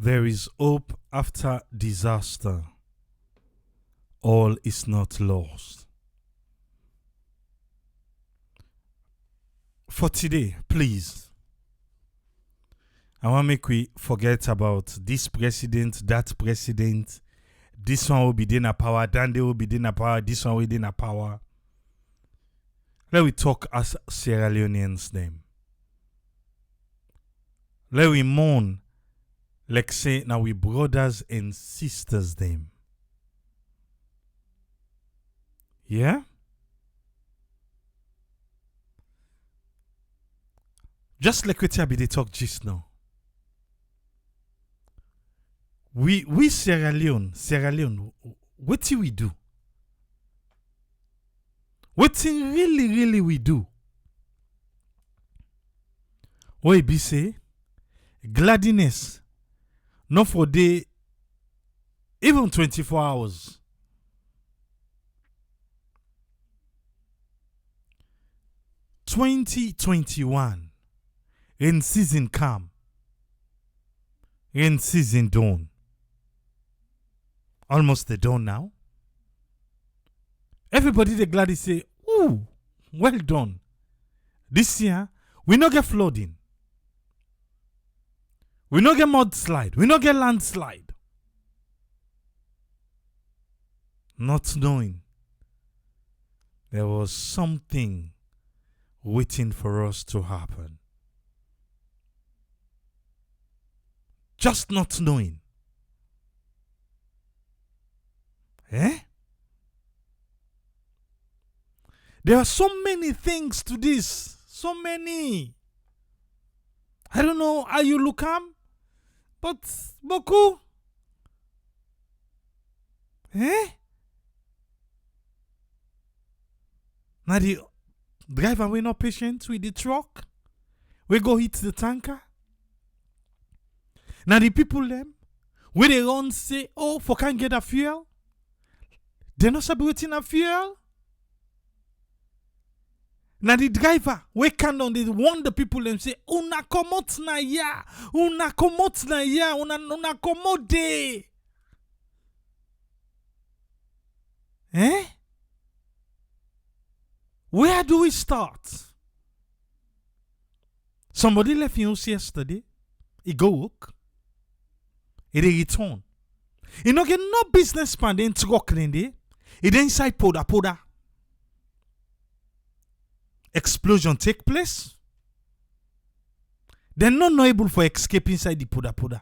There is hope after disaster. All is not lost. For today, please, I want to make we forget about this president, that president. This one will be in a power, then they will be in a power, this one will be in a power. Let we talk as Sierra Leoneans name. Let we mourn like say now we brothers and sisters them. Yeah? Just like we tell me they talk just now. We Sierra Leone, what do we do? What really we do? What be say? Gladness, not for day, even 24 hours. (2021) rain season come, rain season done. Almost the dawn now. Everybody they gladly say, "Ooh, well done." This year we not get flooding. We not get mudslide. We not get landslide. Not knowing there was something waiting for us to happen. Just not knowing. There are so many things to this. So many. I don't know how you look at. But, beaucoup. Now the driver we not patient with the truck. We go hit the tanker. Now the people them, where they run say, oh, for can't get a fuel. They not celebrating a fuel. Now the driver, we can on they warn the people and say, una komot na ya, una komot na ya, una komode. Where do we start? Somebody left in house yesterday. He go work. He return. He no get no business plan then truck in there. He then inside poda. Explosion take place. They're not able for escape inside the poda.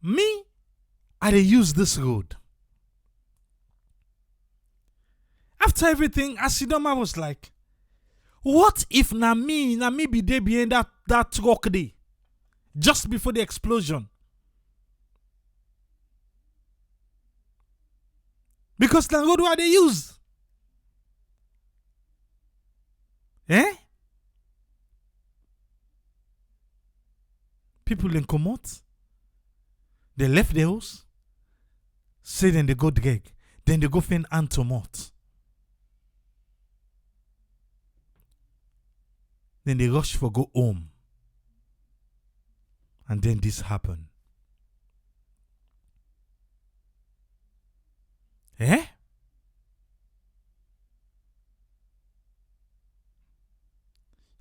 Me, I dey use this road. After everything, Asidoma was like, what if na me be there behind that truck day? Just before the explosion. Because the road what they use. People then come out. They left the house. Say then they go drag. Then they go find Antomot. Then they rush for go home. And then this happened.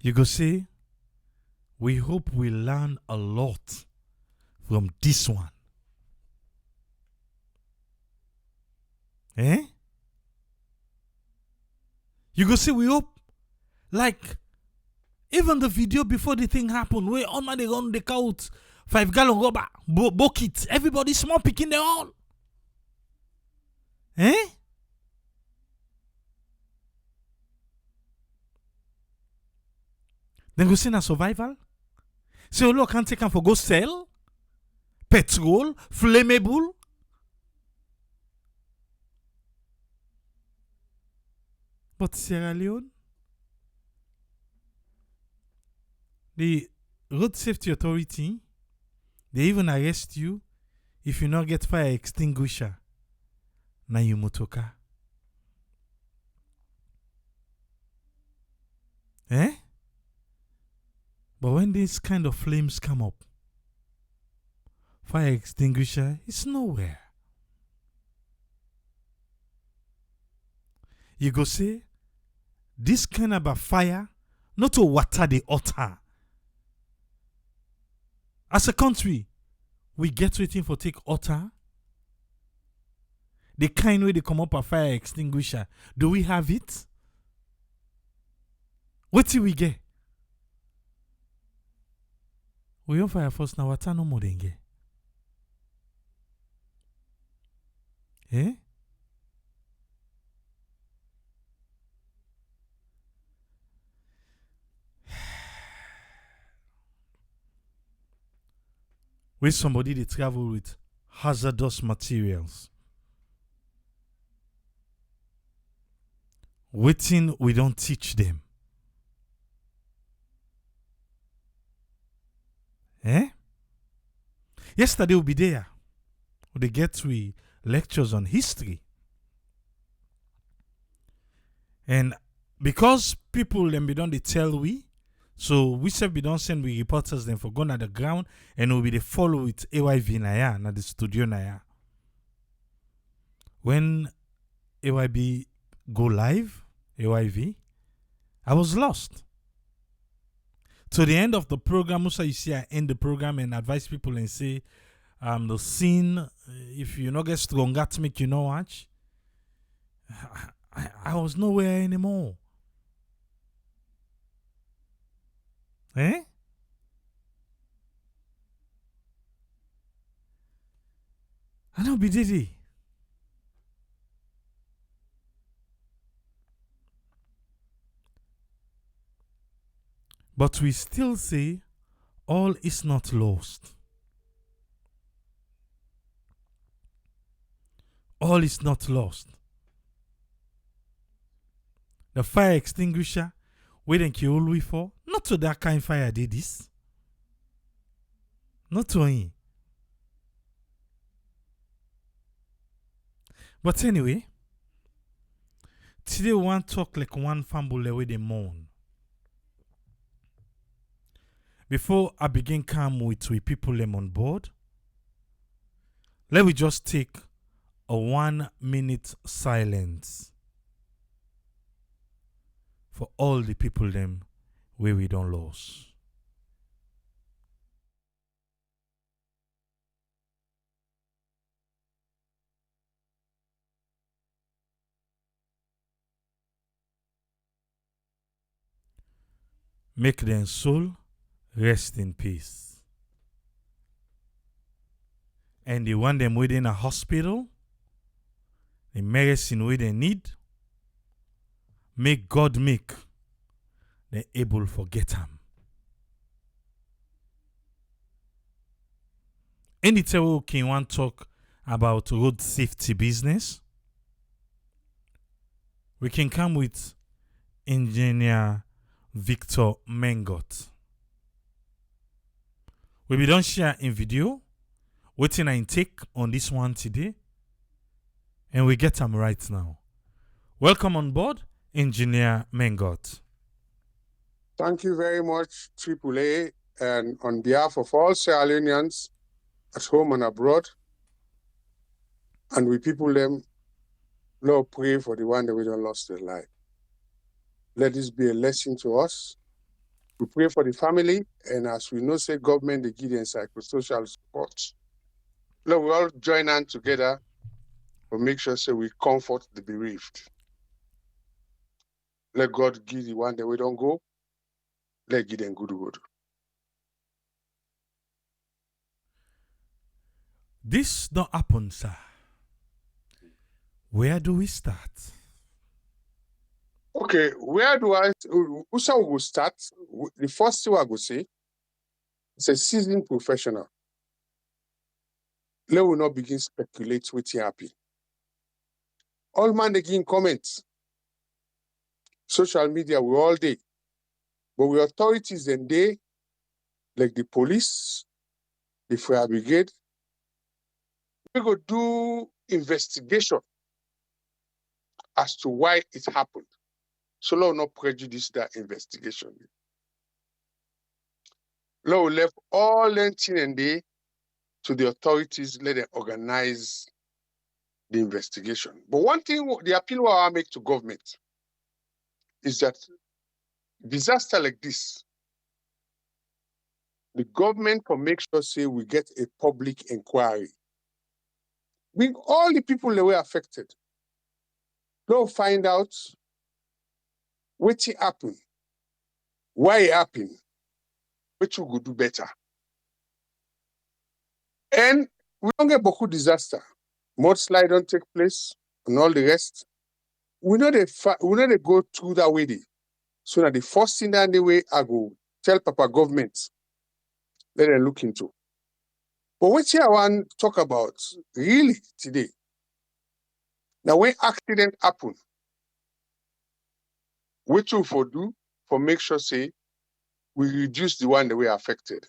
You go say, we hope we learn a lot from this one. You go say, we hope, like, even the video before the thing happened, where all man they run the out 5-gallon rubber, bucket, everybody small picking their all. Then go see na survival. Say, look, can't take them for go sell. Petrol, flammable. But Sierra Leone, the road safety authority, they even arrest you if you not get fire extinguisher na you motoka. But when these kind of flames come up, fire extinguisher is nowhere. You go say, this kind of a fire, not to water the altar. As a country, we get waiting for take altar. The kind way they come up a fire extinguisher, do we have it? What do we get? We on fire first now, water no more than get. Eh? With somebody they travel with hazardous materials. Waiting, we don't teach them. Eh? Yesterday we'll be there. They get to lectures on history. And because people them be done they tell we, so we say we don't send we reporters them for going at the ground and we'll be the follow with AYV na na the studio na. When AYB go live, AYV, I was lost. To the end of the program, also you see I end the program and advise people and say, the scene, if you not get stronger to make you know watch. I was nowhere anymore. Eh? I know be diddy. But we still say all is not lost. All is not lost. The fire extinguisher, we didn't kill we for. Not to that kind of fire did this. Not to him. But anyway, today we want to talk like one family with the mourn. Before I begin come with we people them on board, let me just take a 1 minute silence for all the people them where we don't lose. Make their soul rest in peace. And the one them within a hospital, the medicine where they need, make God make they able forget them. Anytime we can want talk about road safety business, we can come with engineer Victor Mengot. We be done share in video, waiting and take on this one today, and we get them right now. Welcome on board, Engineer Mengot. Thank you very much, AAA, and on behalf of all Sierra Leoneans at home and abroad, and we people them, Lord, pray for the one that we don't lost their life. Let this be a lesson to us. We pray for the family, and as we know, say government, they give them psychosocial support. Let we all join hands together to make sure say we comfort the bereaved. Let God give the one that we don't go. Let give them good. This don't happen, sir. Where do we start? Okay, where do who shall we start? The first thing I go say, it's a seasoned professional. Let we not begin speculate with happy. All man they give comments. Social media we all day. But we authorities and they, like the police, the fire brigade, we go do investigation as to why it happened. So let not prejudice that investigation. Law left all anything and they to the authorities, let them organize the investigation. But one thing, the appeal I make to government is that disaster like this, the government can make sure say we get a public inquiry. Bring all the people that were affected. Go find out what happened, why it happened, what you could do better. And we don't get Boku disaster. Mudslide don't take place and all the rest. We know they go through that way. So that the first thing that the way I go tell Papa government, let them look into. But what I want to talk about really today, now when accident happen, what you for do for make sure say we reduce the one that we are affected.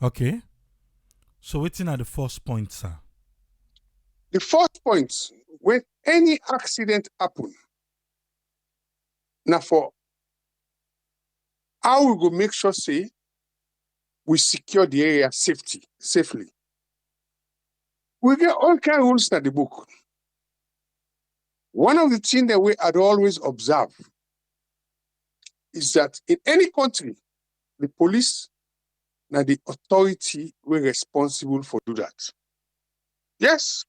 Okay. So waiting at the first point, sir. The first point, when any accident happen, now for how we go make sure say we secure the area safely. We get all kind of rules in the book. One of the things that we had always observed is that in any country, the police now the authority were responsible for do that. Yes,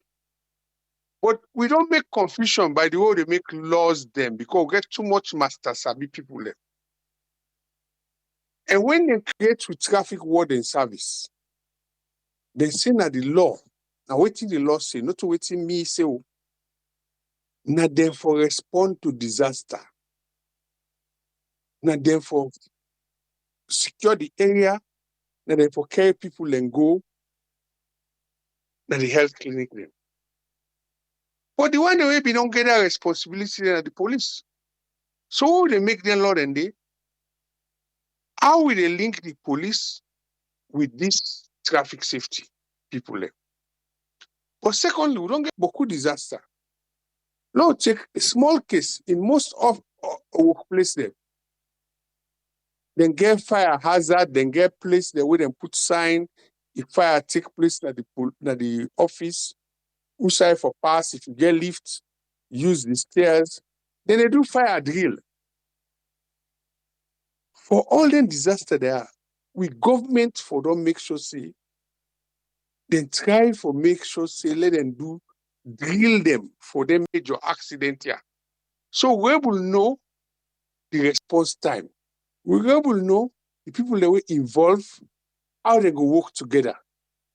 but we don't make confusion by the way they make laws them because we get too much master sabi people there. And when they create with traffic warden service, they say that the law, now waiting the law say, not to waiting me say, now therefore respond to disaster. Now therefore secure the area, now therefore carry people and go, now the health clinic them. But the one way we don't get that responsibility at the police. So they make their law and they, how will they link the police with this traffic safety people there? But secondly, we don't get Boku disaster. Now take a small case in most of workplace there. Then get fire hazard, then get place there where they put sign if fire take place at the office, who side for pass, if you get lift, use the stairs. Then they do fire drill. For all the disaster there, we government for don't make sure say, then try for make sure say let them do drill them for them major accident here. So we will know the response time. We will know the people that were involved, how they go work together.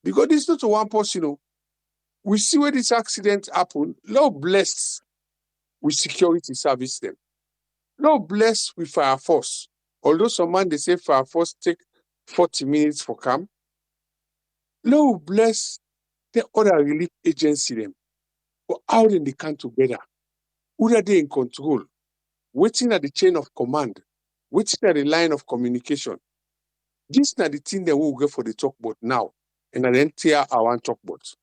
Because this is not one person, you know. We see where this accident happened. Lord bless with security service them. Lord bless with fire force. Although some man they say fire force take 40 minutes for camp. Lord bless the other relief agency them. But how then they come together? Who are they in control? Waiting at the chain of command, waiting at the line of communication. This is the thing that we'll get for the talk about now. And then tear our talk about.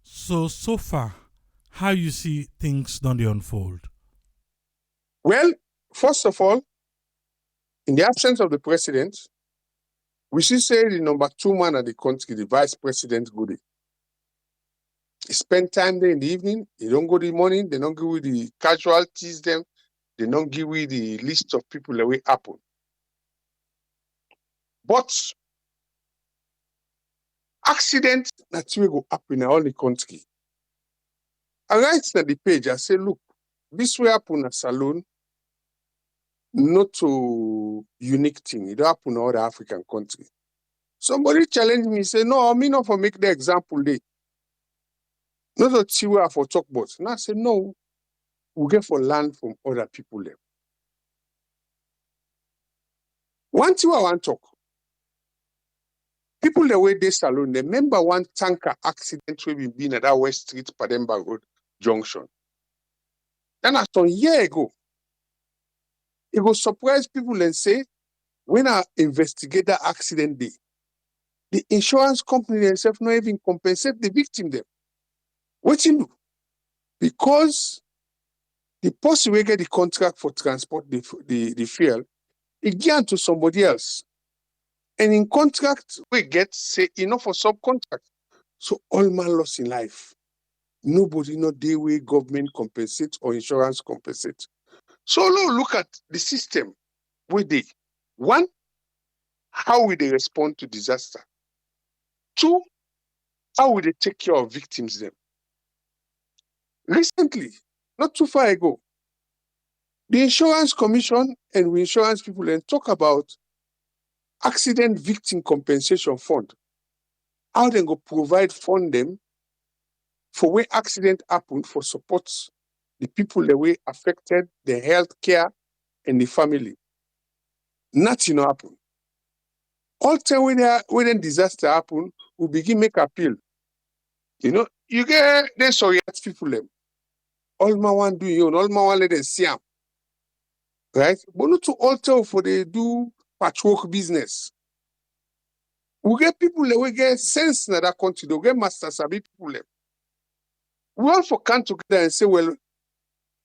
So far, how you see things don't they unfold? Well, first of all, in the absence of the president, we should say the number 2 man at the country, the vice president, Goody. He spend time there in the evening. They don't go the morning. They don't give you the casualties them. They don't give you the list of people that will happen. But accident that will go happen in all the country. I write at the page, I say, look, this will happen at Salone, not to unique thing. It don't happen in all the African countries. Somebody challenged me, say, no, I mean not for make the example day. Not a tiwa for talk about. And I said, no, we get for learn from other people there. One thing I want to talk. People the way they Salone, they remember one tanker accident we've been at that West Street, Pademba Road Junction. Then I saw a year ago. It will surprise people and say, when I investigate that accident day, the insurance company themselves not even compensate the victim them. What you do? Because the person will get the contract for transport the fuel, it given to somebody else. And in contract, we get say enough for subcontract. So all man lost in life. Nobody know the way government compensate or insurance compensate. So now look at the system with the one, how will they respond to disaster? Two, how will they take care of victims then? Recently, not too far ago, the insurance commission and we insurance people then talk about accident victim compensation fund. How they go provide fund them for when accident happen for support the people that were affected, the health care and the family. Nothing happen. All time when disaster happen, we begin make appeal. You know, you get then sorry at people them. All my one do you, all my one let them see 'em. Right? But not to alter for they do patchwork business. We get people that we get sense in that country, they get master sabi people them. We all for come together and say, well,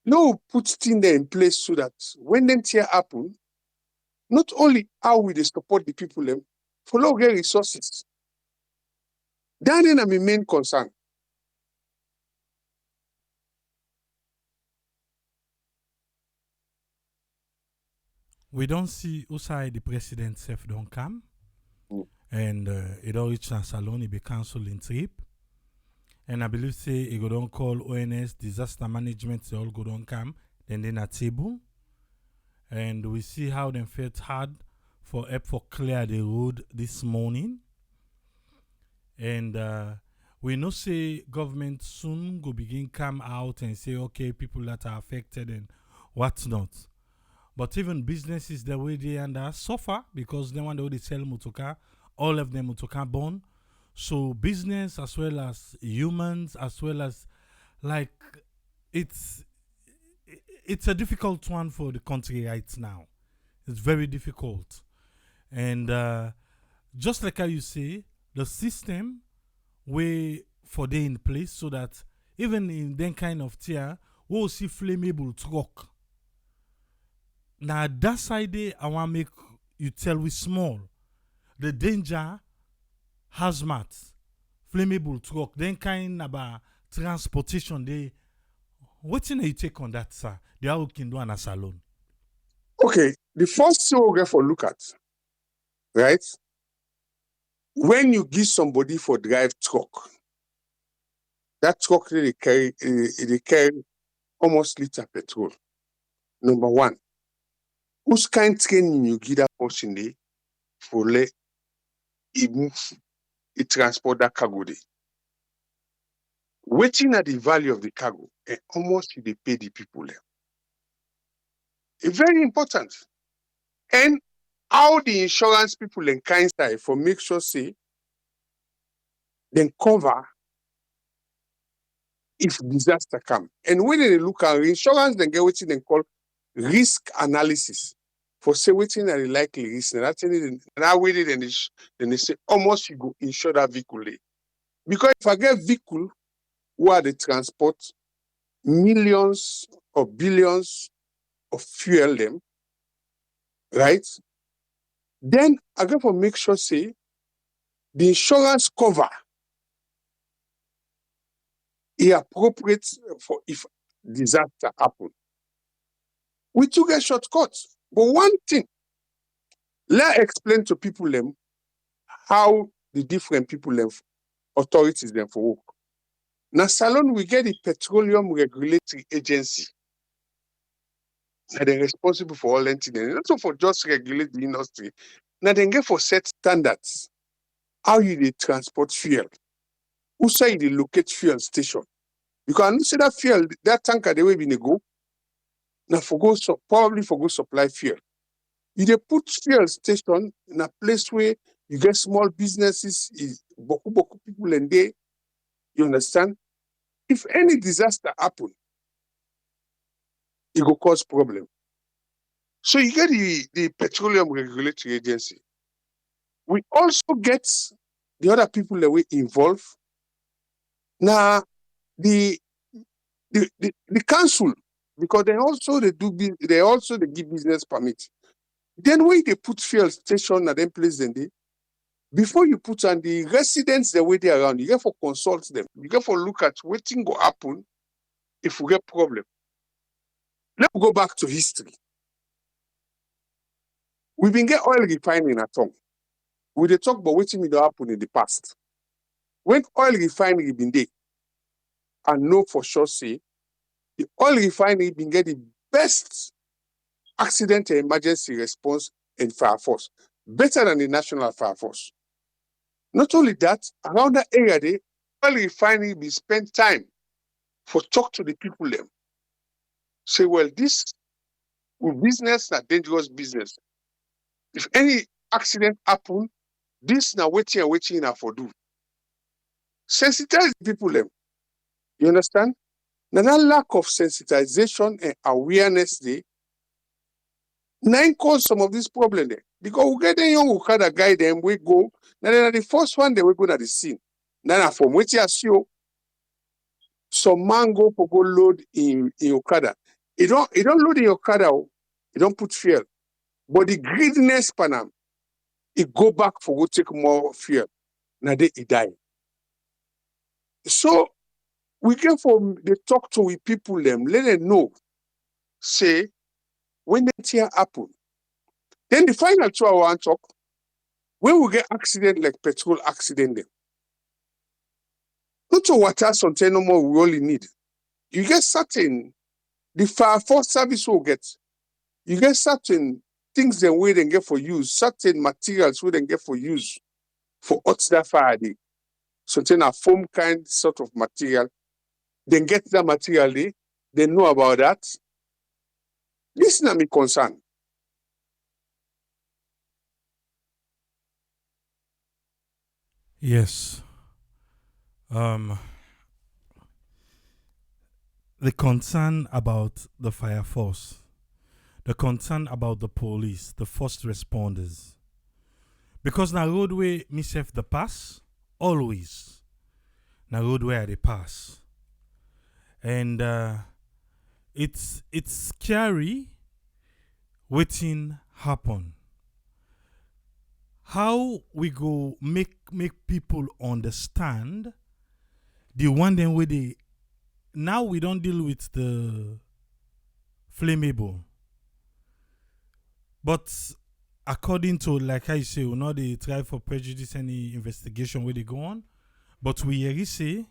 no, put things there in place so that when them tear happen, not only how we they support the people them, for no get resources. That is my main concern. We don't see outside the president self don't come. And it don't reach Salon, it be canceling trip. And I believe say it go don't call ONS disaster management, they all go don't come. Then they na table. And we see how them felt hard for help for clear the road this morning. And we know say government soon go begin come out and say, okay, people that are affected and what's not. But even businesses the way they under suffer because they want to sell motoka, all of them motoka born. So business as well as humans as well as like it's it's a difficult one for the country right now. It's very difficult. And just like how you say, the system way for they in place so that even in that kind of tier, we'll see flammable truck. Now that side there, I want to make you tell we small. The danger, hazmat, flammable truck, then kind about transportation, they what's in you take on that, sir? They are can do on a salon. Okay, the first thing we'll get for look at, right? When you give somebody for drive truck, that truck they carry almost liter petrol. Number one, whose kind training you give that person there for let it move, it transport that cargo there? Waiting at the value of the cargo, and almost they pay the people there. It's very important. And how the insurance people in kind side for make sure say then cover if disaster come. And when they look at insurance, then get what they call risk analysis for say waiting are the likely risk. And that's and I waited and then they say almost you go insure that vehicle. Because if I get vehicle where they transport millions or billions of fuel them, right? Then I go for make sure say the insurance cover is appropriate for if disaster happen. We took a shortcut. But one thing, let's explain to people them how the different people them authorities them for work. Now, Salon, we get the Petroleum Regulatory Agency. Now, they're responsible for all things. Not for just regulate the industry. Now, they get for set standards. How you they transport fuel? Who say they locate fuel station? Because I know say that fuel, that tanker, the way we go, now probably for go supply fuel. You dey put fuel station in a place where you get small businesses, boku people in there, you understand? If any disaster happen, it will cause problem. So you get the Petroleum Regulatory Agency. We also get the other people that we involve. Now, the council, because they also give business permit. Then when they put fuel station at them place then they, before you put on the residents the way they around, you get for consult them. You get for look at what thing go happen if we get problem. Let's go back to history. We've been get oil refining at home. We dey talk about what thing will happen in the past. When oil refinery been there, I know for sure say the oil refinery been get the best accident and emergency response in fire force, better than the national fire force. Not only that, around that area there, oil refinery be spend time for talk to the people them. Say, well, this business na dangerous business. If any accident happen, this na waiting na for do. Sensitize the people them. You understand? Now that lack of sensitization and awareness there, now cause some of this problem there. Because we get the young who kind of guide them, we go. Now they're the first one they will go to the scene. Now from which you assume some man go for go load in Okada. It don't load in Okada, it don't put fuel. But the greediness panam, it go back for go take more fuel. Now they die. So we get from they talk to we people them, let them know. Say when that here happen. Then the final 2 hour talk, when we get accident like petrol accident them. Not to water something no more we only need. You get certain the fire force service will get. You get certain things then we then get for use, certain materials we then get for use for hot that fire day. Something a foam kind sort of material. Then get that material day, they know about that. This is not my concern. Yes. The concern about the fire force, the concern about the police, the first responders. Because na roadway myself the pass, always. Na roadway I the pass. And it's scary waiting happen. How we go make people understand the one then where they now we don't deal with the flammable. But according to like I say, we know they try for prejudice any investigation where they go on. But we hear say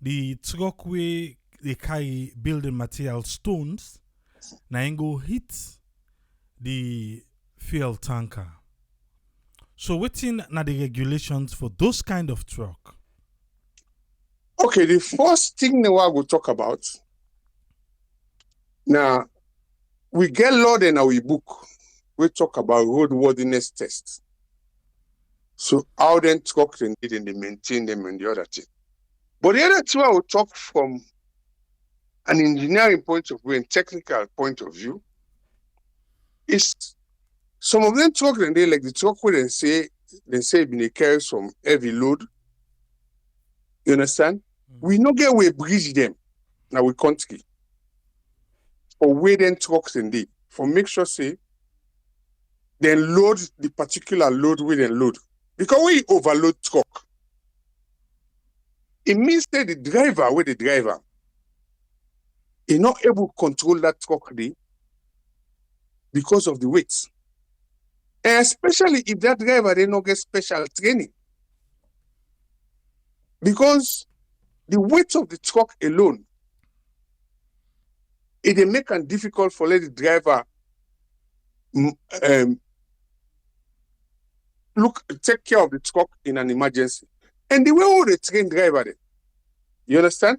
the truck where they carry building material stones now ain't go hit the fuel tanker. So waiting na the regulations for those kind of truck. Okay, the first thing that I will talk about now, we get law in our book. We talk about roadworthiness tests. So how then truck and they maintain them and the other thing. But the other two I will talk from an engineering point of view and technical point of view is some of them truck and they like the truck where they say they carry some heavy load. You understand? We no get we bridge them now we country. For where then trucks and they for make sure say then load the particular load where they load. Because when you overload truck, it means that the driver is not able to control that truck there because of the weight. And especially if that driver they not get special training. Because the weight of the truck alone, it dey make it difficult for the driver take care of the truck in an emergency. And the way all the train driver there, you understand?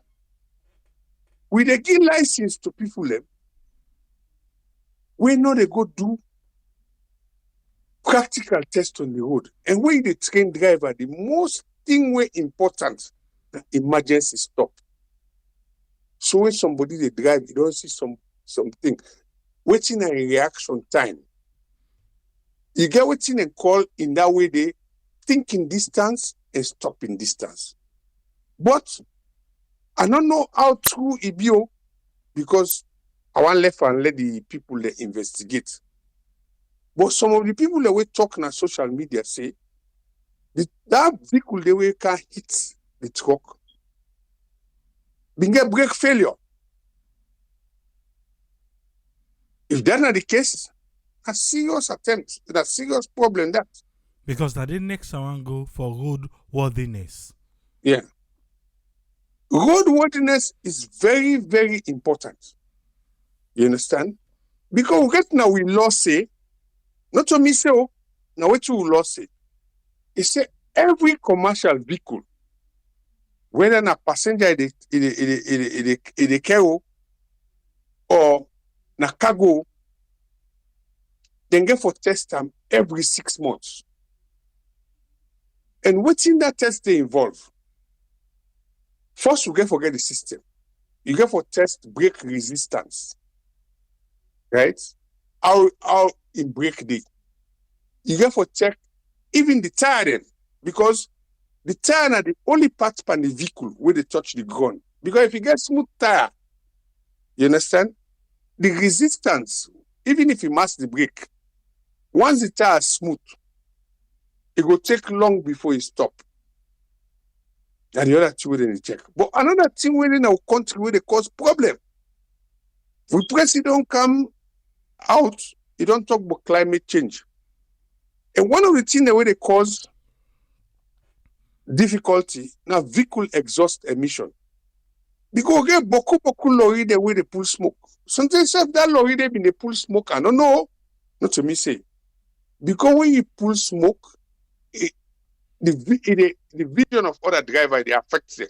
We dey give license to people them. We know they go do practical test on the road. And when the train driver, the most thing way important, the emergency stop. So when somebody they drive, you don't see something. Waiting a reaction time. You get waiting and call in that way they thinking distance and stopping distance. But I don't know how true it be because I want left and let the people they investigate. But some of the people that we talk on social media say that vehicle they will can hit the truck, they get brake failure. If that's not the case, a serious attempt, a serious problem that. Because that the next one go for road worthiness. Yeah. Roadworthiness is very, very important. You understand? Because we get now we law say, not to me say, now what you law say. It say every commercial vehicle, whether a passenger in the cargo or na cargo, then get for test time every 6 months. And what's in that test they involve? First, you get forget the system. You get for test brake resistance. Right? How in brake day. You get for check even the tire then. Because the tire are the only part on the vehicle where they touch the ground. Because if you get smooth tire, you understand? The resistance, even if you mash the brake, once the tire is smooth, it will take long before you stop. And the other two where they check. But another thing within our country where they cause problem. When president come out, he don't talk about climate change. And one of the things that where they cause difficulty now vehicle exhaust emission. Because we get beaucoup lorry the way they pull smoke. Sometimes if that lorry they been they pull smoke, I don't know. Not to me say. Because when you pull smoke, the vision of other driver they affect them.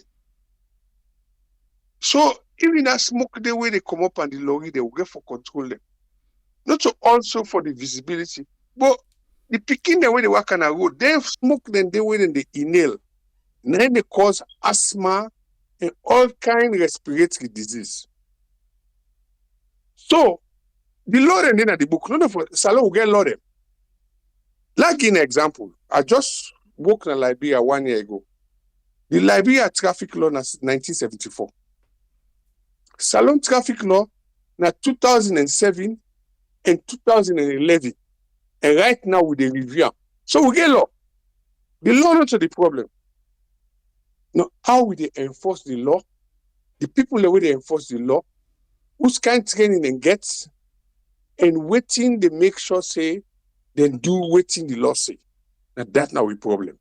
So even that smoke the way they come up and the lorry they will get for control them. Not so also for the visibility, but the picking the way they work on a road, they smoke then they way then they inhale. Then they cause asthma and all kind of respiratory disease. So the law then in the book, not for Salon will get law them. Like an example, I just worked in Liberia 1 year ago. The Liberia traffic law is 1974. Salon traffic law na 2007 and 2011. And right now with the review. So we get law. The law not the problem. Now, how will they enforce the law? The people the way they enforce the law, whose kind of training they get, and waiting they make sure say, then do waiting the law say. Now that's not a problem.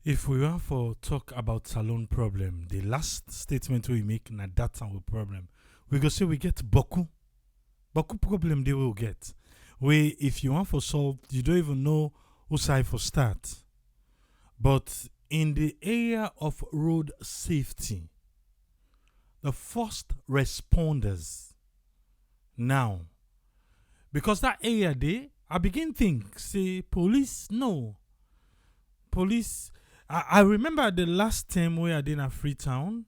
If we want to talk about salon problem, the last statement we make na that's our problem. We go say we get beaucoup problem they will get. We if you want to solve, you don't even know who side for start. But in the area of road safety, the first responders now, because that area there, I begin think, say police, no. Police, I remember the last time we I did in Freetown,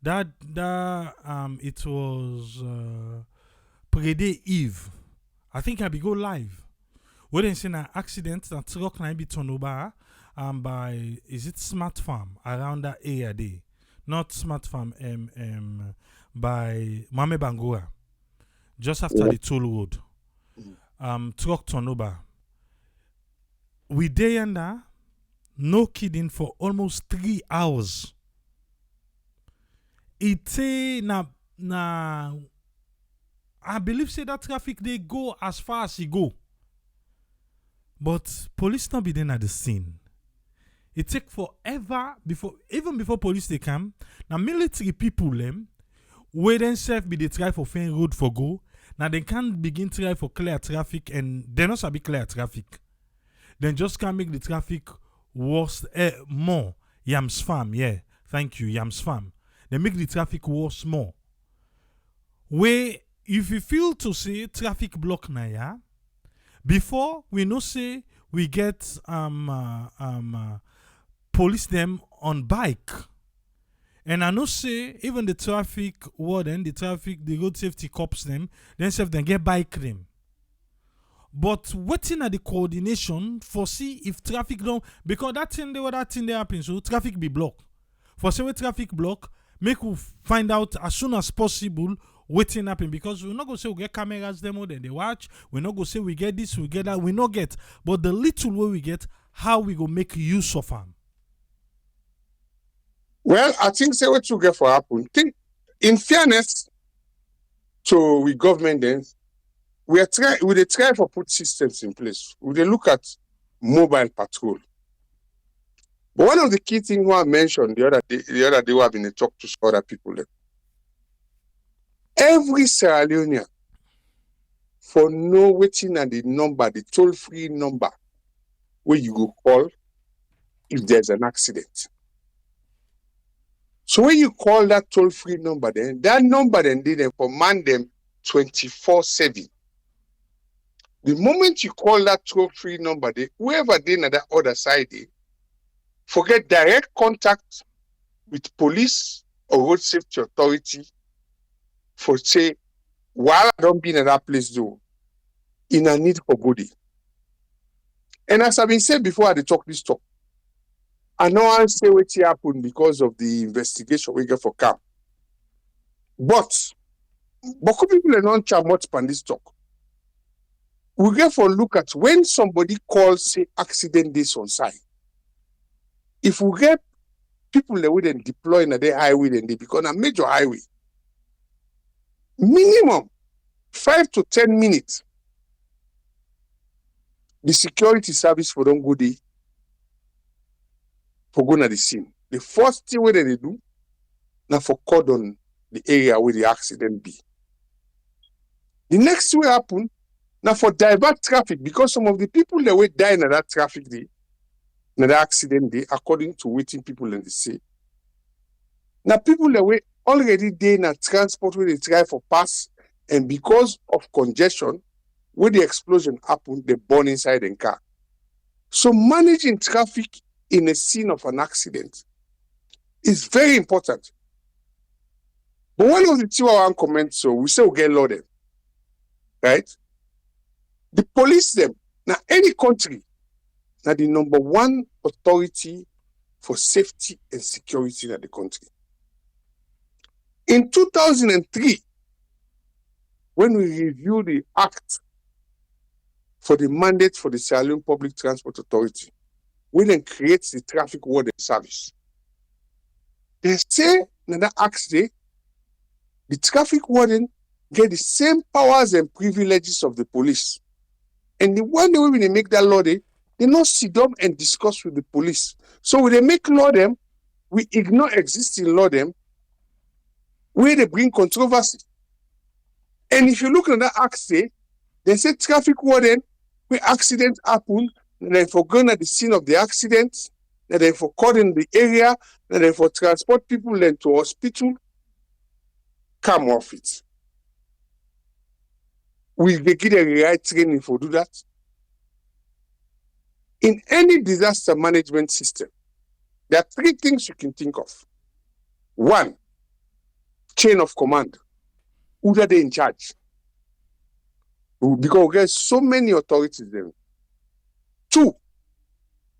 that it was Prede Eve. I think I be go live. We didn't see an accident that truck na be turned over by is it Smart Farm around that area there. Not Smart Farm by Mame Bangura. Just after the toll road. Truck turned over. We day under, no kidding, for almost 3 hours. It na I believe say that traffic they go as far as it go. But police not be there at the scene. It take forever before police they come. Now military people them where themselves be they try for fair road for go. Now they can't begin try for clear traffic and they not be clear traffic. Then just can make the traffic worse more. Yams farm, yeah. Thank you, Yams farm. They make the traffic worse more. Where if you feel to say traffic block na ya, before we know say we get police them on bike. And I know say even the traffic warden, the road safety cops them, themselves then get bike them. But waiting at the coordination for see if traffic don't, because that thing they happen, so traffic be blocked. For say traffic block, make we find out as soon as possible waiting happen, because we're not gonna say we get cameras demo, then they watch. We're not gonna say we get this, we get that, we not get. But the little way we get, how we go make use of them. Well, I think say what you get for happen. Think in fairness to we government then, we try for put systems in place. We look at mobile patrol. But one of the key things I mentioned the other day we have been talk to other people. Every Sierra Leonean for know waiting and the number, the toll-free number where you go call if there's an accident. So when you call that toll-free number, then that number then they command them 24/7. The moment you call that toll-free number, whoever they on the other side, forget direct contact with police or road safety authority for say, while I don't be in that place though, in a need for body. And as I've been said before, I talk this talk. I know I'll say what happened because of the investigation we get for camp. But people are not chat much on this talk. We get for look at when somebody calls say accident days on site. If we get people that would deploy in the highway, then they become a major highway. Minimum 5 to 10 minutes. The security service for don't go there for going to the scene. The first thing they do now for cordon the area where the accident be. The next thing will happen now for divert traffic, because some of the people that will die in that traffic day, in that accident day, according to waiting people in the sea. Now people that were already there in a transport where they try for pass, and because of congestion, when the explosion happened, they burn inside the car. So managing traffic in a scene of an accident is very important. But one of the things I want to comment, so we say we get loaded, right? The police them, now any country, now the number one authority for safety and security in the country. In 2003, when we reviewed the act for the mandate for the Sierra Leone Public Transport Authority, we then create the traffic warden service. They say in that act, the traffic warden get the same powers and privileges of the police. And the one way when they make that law, they not sit down and discuss with the police. So when they make law them, we ignore existing law them, where they bring controversy. And if you look at that act, they say traffic warden, where accident happen, and then for going at the scene of the accident, and then for calling the area, and then for transport people then to hospital, come off it. Will they give the right training for do that? In any disaster management system, there are 3 things you can think of. 1, chain of command. Who are they in charge? Because there's so many authorities there. 2,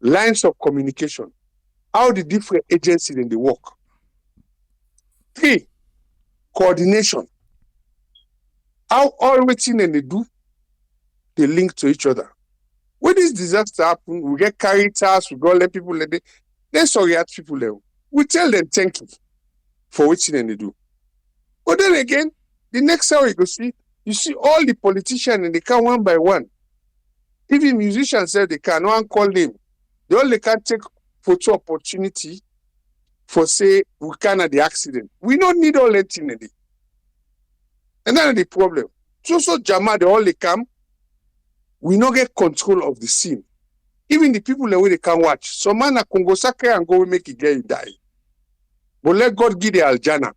lines of communication. How the different agencies in the work. 3, coordination. How all waiting and they do, they link to each other. When this disaster happen, we get Caritas, we go let people let them. Then sorry at people there. We tell them thank you for waiting and they do. But then again, the next hour you go see, you see all the politicians and they come one by one. Even musicians say they can, no one call them. They can take photo opportunity for say we can at the accident. We don't need all that in it. And that's the problem. So Jama, they all they come, we not get control of the scene. Even the people the way they can watch. Some man a Congo Sacre and go make it get die. But let God give the Aljana.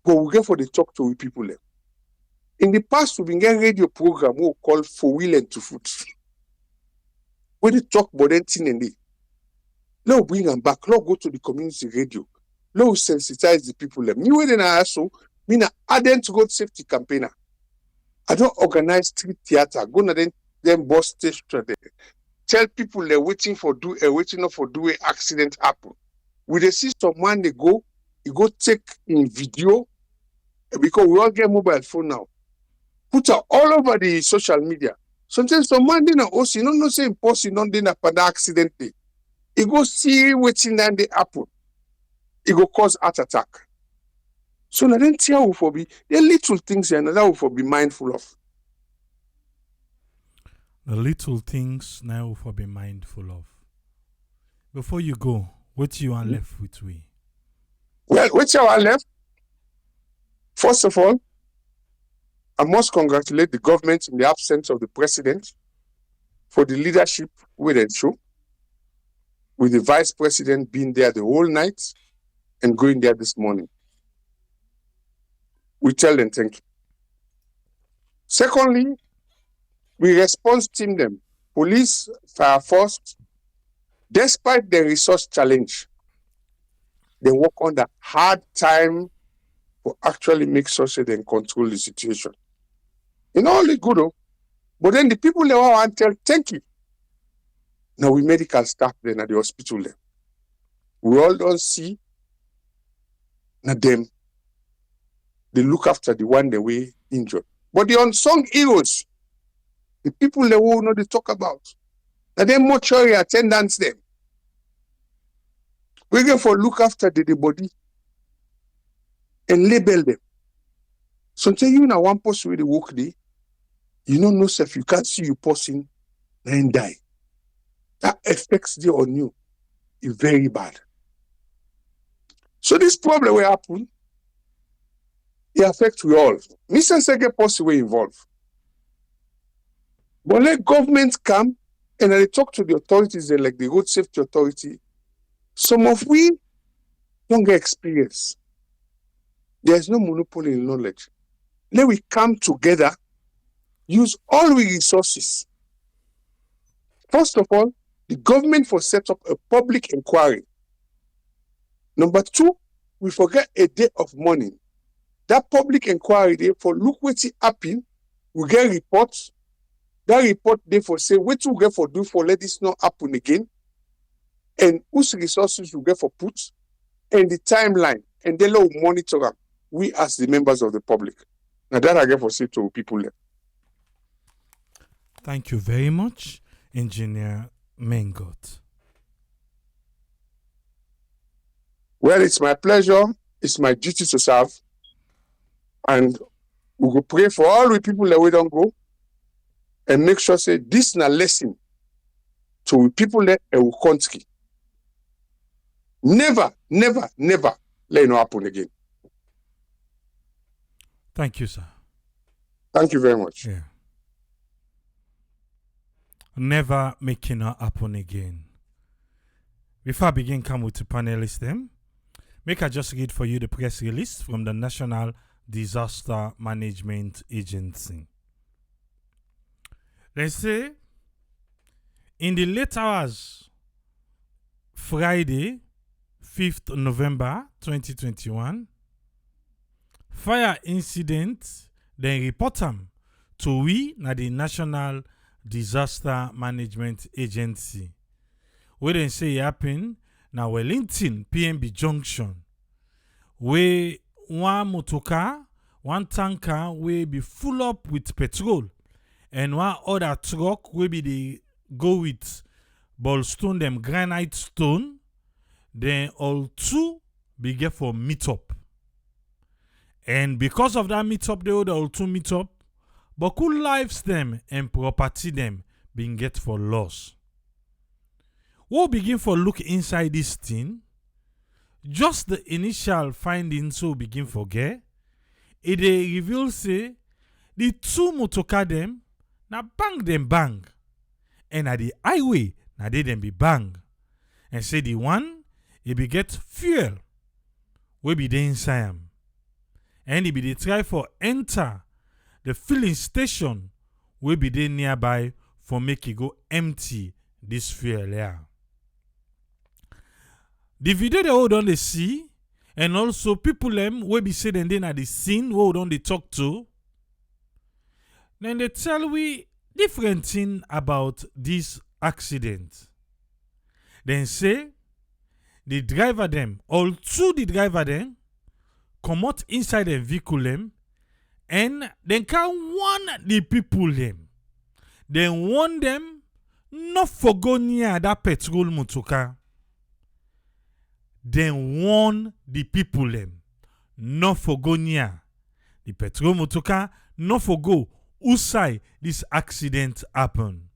But we get for the talk to people there. In the past, we've been getting radio program we call For Wheel and To Foot. When they talk about anything in it, let bring them back. Let go to the community radio. Let sensitize the people. Me when I also mean an ardent road safety campaigner. I don't organize street theater. Go na then bus station there. Tell people they're waiting not for do a accident happen. We dey see someone they go take in video because we all get mobile phone now. Put it all over the social media. Sometimes someone dey na also you know say impossible non dey na pada accident day. He go see waiting then they happen. It go cause heart attack. So na then tell we for be the little things here that we for be mindful of. The little things now we for be mindful of. Before you go, what you are left with we? Well, which are left? First of all, I must congratulate the government in the absence of the president for the leadership we they show, with the vice president being there the whole night and going there this morning. We tell them thank you. Secondly, we response team them, police, fire force, despite the resource challenge, they work on the hard time to actually make sure that they control the situation. You know, only good, but then the people they want to tell thank you. Now we medical staff then at the hospital there. We all don't see now them. They look after the one they were injured. But the unsung heroes, the people they will know they talk about, now them mortuary attendants them. We go for look after the body and label them. Sometimes you know one person with the work day, you don't know if you can't see you person then die. That affects the on you. It's very bad. So this problem will happen. It affects we all. Mr. Second person will involved. But let government come and they talk to the authorities, like the road safety authority. Some of we don't get experience. There's no monopoly in knowledge. Let we come together, use all our resources. First of all, the government for set up a public inquiry. Number two, we forget a day of mourning. That public inquiry day for look what happen, we get reports. That report day for say what we get for do for let this not happen again, and whose resources we get for put, and the timeline, and then we monitor them. We as the members of the public. Now that I get for say to people there. Thank you very much, Engineer Mengot. Well, it's my pleasure. It's my duty to serve. And we will pray for all the people that we don't go and make sure say this is a lesson to the people that will country. Never, never, never let it not happen again. Thank you, sir. Thank you very much. Yeah. Never making it happen again. Before I begin, come with the panelists them. Make I just read for you the press release from the National Disaster Management Agency. They say, in the late hours, Friday, 5th November 2021, fire incident, then report them to we na the National Disaster Management Agency. Where they say it happen na Wellington PNB Junction, where one motorcar, one tanker will be full up with petrol, and one other truck will be the go with ball stone, them granite stone. Then all two be get for meet up. And because of that meet up, they all two meet up, but cool lives them and property them being get for loss. We'll begin for look inside this thing. Just the initial findings so begin for get. It they reveal say the two motorcar them na bang, and at the highway na they them be bang, and say the one it be get fuel we be there inside am, and it be they try for enter the filling station we be there nearby for make it go empty this fuel here. The video they hold on the see, and also people them will be saying then at the scene we hold on they talk to. Then they tell we different thing about this accident. Then say the driver them, all two the driver them, come out inside the vehicle them, and then can warn the people them. Then warn them not for go near that petrol motoka. Then warn the people them not for go near the petrol motoka, not for go outside this accident happen.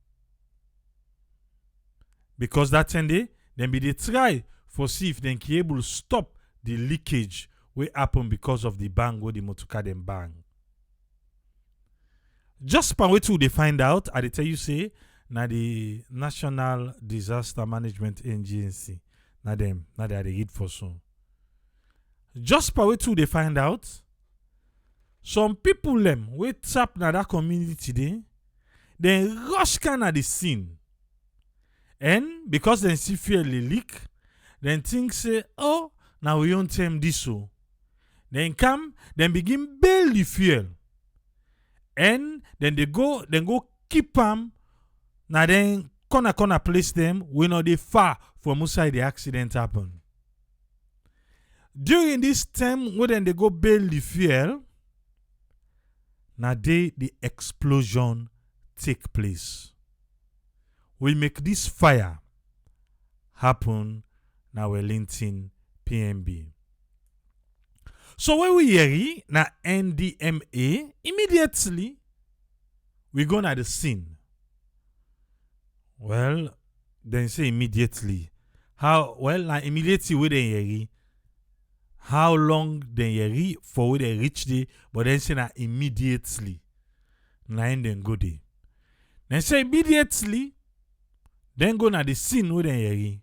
Because that day, then be they try for see if they can able to stop the leakage will happen because of the bang where the motoka them bang. Just per way to they find out, I tell you say, na the National Disaster Management Agency, na they are the hit for so. Just per way to they find out, some people them we tap na that community today, then rush can at the scene. And because they see fairly leak, then think say, oh, now we don't tell this so. Then come, then begin bail the fuel. And then they go keep them. Now then corner place them when not they far from outside the accident happen. During this time when they go bail the fuel, now the explosion take place. We make this fire happen na Wellington PMB. So when we hear na NDMA, immediately we go na the scene. Well, then say immediately. How well na immediately we then hear. How long then hear for we they reach there, but then say na immediately. Na then go there. Then say immediately. Then go na the scene we then hear.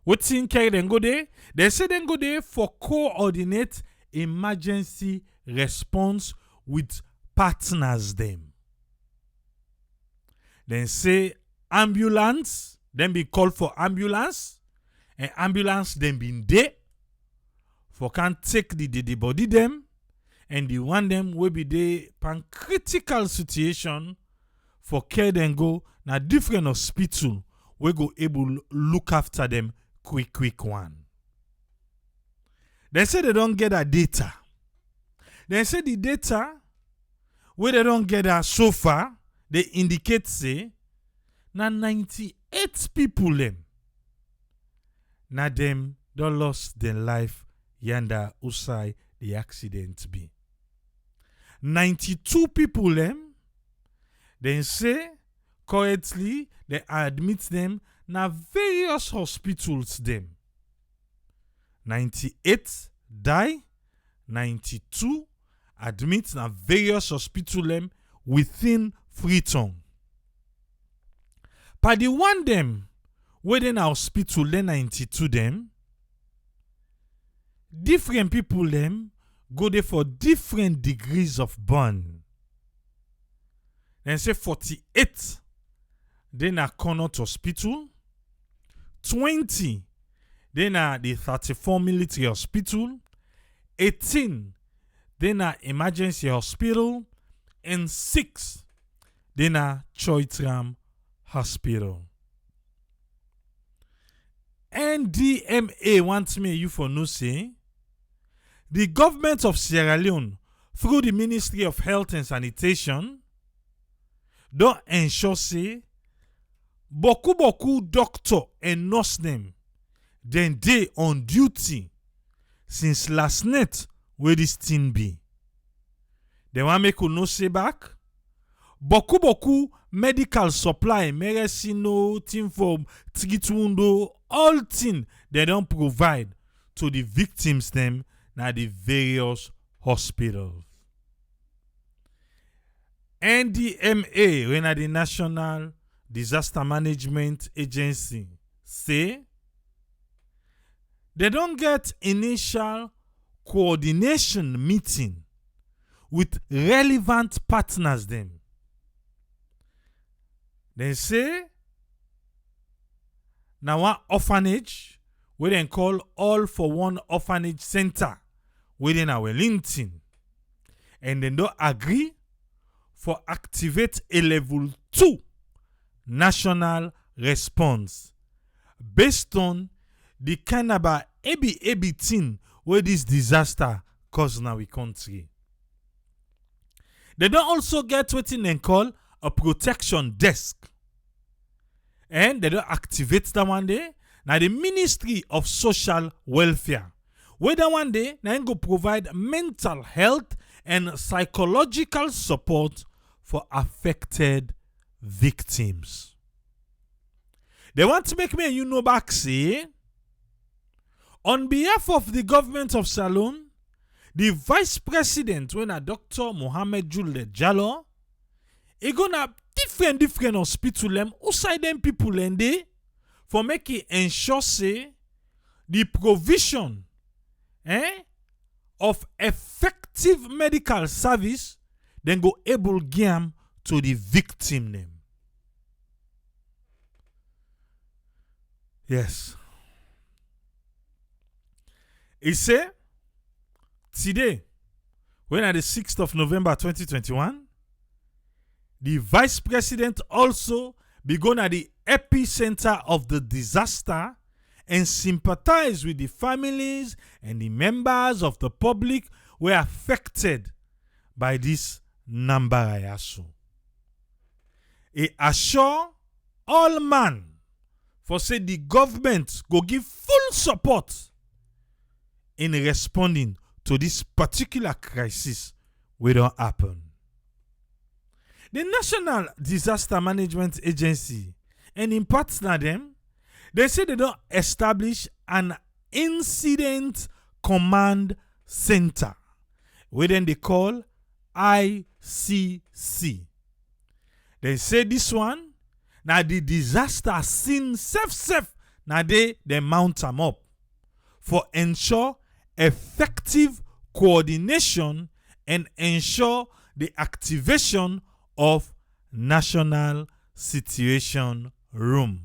What thing carry then go there? They say then go there for coordinate emergency response with partners them. Then say ambulance, then be called for ambulance, and ambulance then be there for can take the body them, and the one them will be there pan critical situation for care then go na different hospital we go able look after them quick one. They say they don't get that data. They say the data where they don't get that so far, they indicate say na 98 people them. Na them don't lost their life yanda outside the accident be. 92 people them. Then say currently they admit them na various hospitals them. 98 die, 92 admit na various hospitals them within Freetown. Pa the one them within na hospital then 92 them, different people them go there for different degrees of burn. Then say 48 then na Connaught Hospital, 20 then na the 34 military hospital, 18 then na emergency hospital, and 6 then na Choitram Hospital. NDMA wants me you for no say the government of Sierra Leone through the Ministry of Health and Sanitation don't ensure say boku doctor and nurse them then they on duty since last night where this thing be. They want make you no say back. Boku medical supply, medicine, team for treatment, all thing they don't provide to the victims them na the various hospitals. NDMA, when the National Disaster Management Agency, say they don't get initial coordination meeting with relevant partners them. They say now one orphanage we then call All for One Orphanage Center within our Wellington, and then don't agree for activate a level 2 national response based on the kind of ebi thing where this disaster cause now we country. They don't also get what they call a protection desk. And they don't activate that one day. Now the Ministry of Social Welfare. Where that one day, they go provide mental health and psychological support for affected victims. They want to make me and you know back say, on behalf of the government of Salone, the vice president, when a Dr. Mohamed Julde Jallo, he gonna different hospital them, outside them people and they, for making ensure say, the provision of effective medical service, then go able give to the victim name. Yes. He say, today, when at the 6th of November 2021, the vice president also begun at the epicenter of the disaster and sympathize with the families and the members of the public who were affected by this number ayasu. He assure all man for say the government go give full support in responding to this particular crisis wey don happen. The National Disaster Management Agency and in partner them, they say they don't establish an incident command center, where then they call ICC. They say this one, now the disaster scene safe, now they mount them up for ensure effective coordination and ensure the activation of National Situation Room.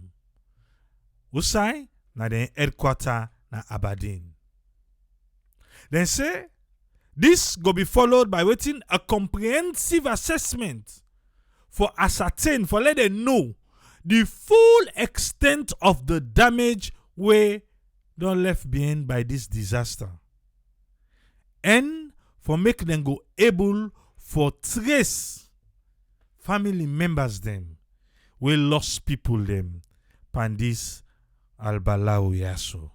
Usai na the headquarter na Aberdeen. They say this go be followed by waiting a comprehensive assessment for ascertain, for let them know the full extent of the damage we don't left behind by this disaster. And for make them go able for trace family members them, we lost people them, pandis albalau yaso.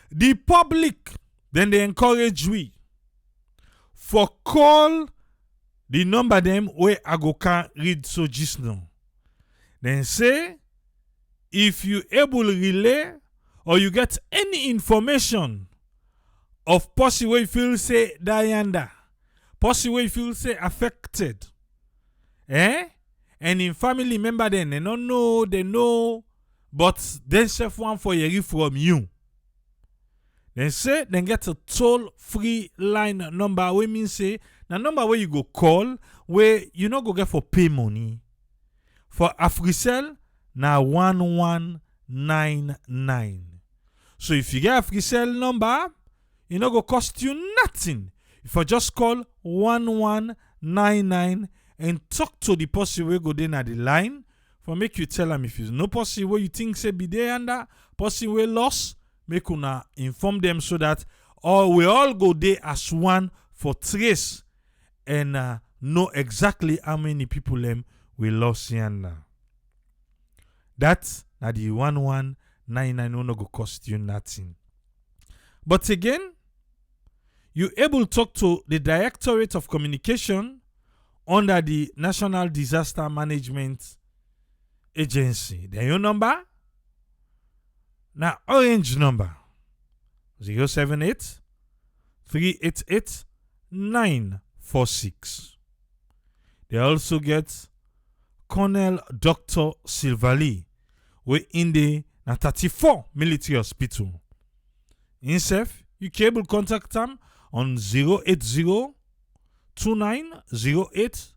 The public then they encourage we for call the number them where I go can read so just now. Then say if you able relay or you get any information of person where you feel say Dianda, person where you feel say affected, and in family member then they don't know, they know, but they self one for you from you. Then say then get a toll-free line number where mean say the number where you go call where you not go get for pay money. For Africell na 1199. So if you get Africell number, it not go cost you nothing. If I just call 1199 and talk to the person where go then at the line, for make you tell them if you no person where you think say be there under person where lost, make una inform them so that we all go there as one for trace and know exactly how many people them we lost here. That's na the 1199 no go cost you nothing. But again, you able to talk to the Directorate of Communication under the National Disaster Management Agency. Then your number, now orange number 078 388 946. They also get Colonel Dr. Silvali, we in the 34 military hospital. Himself, you can able contact them on 080 2908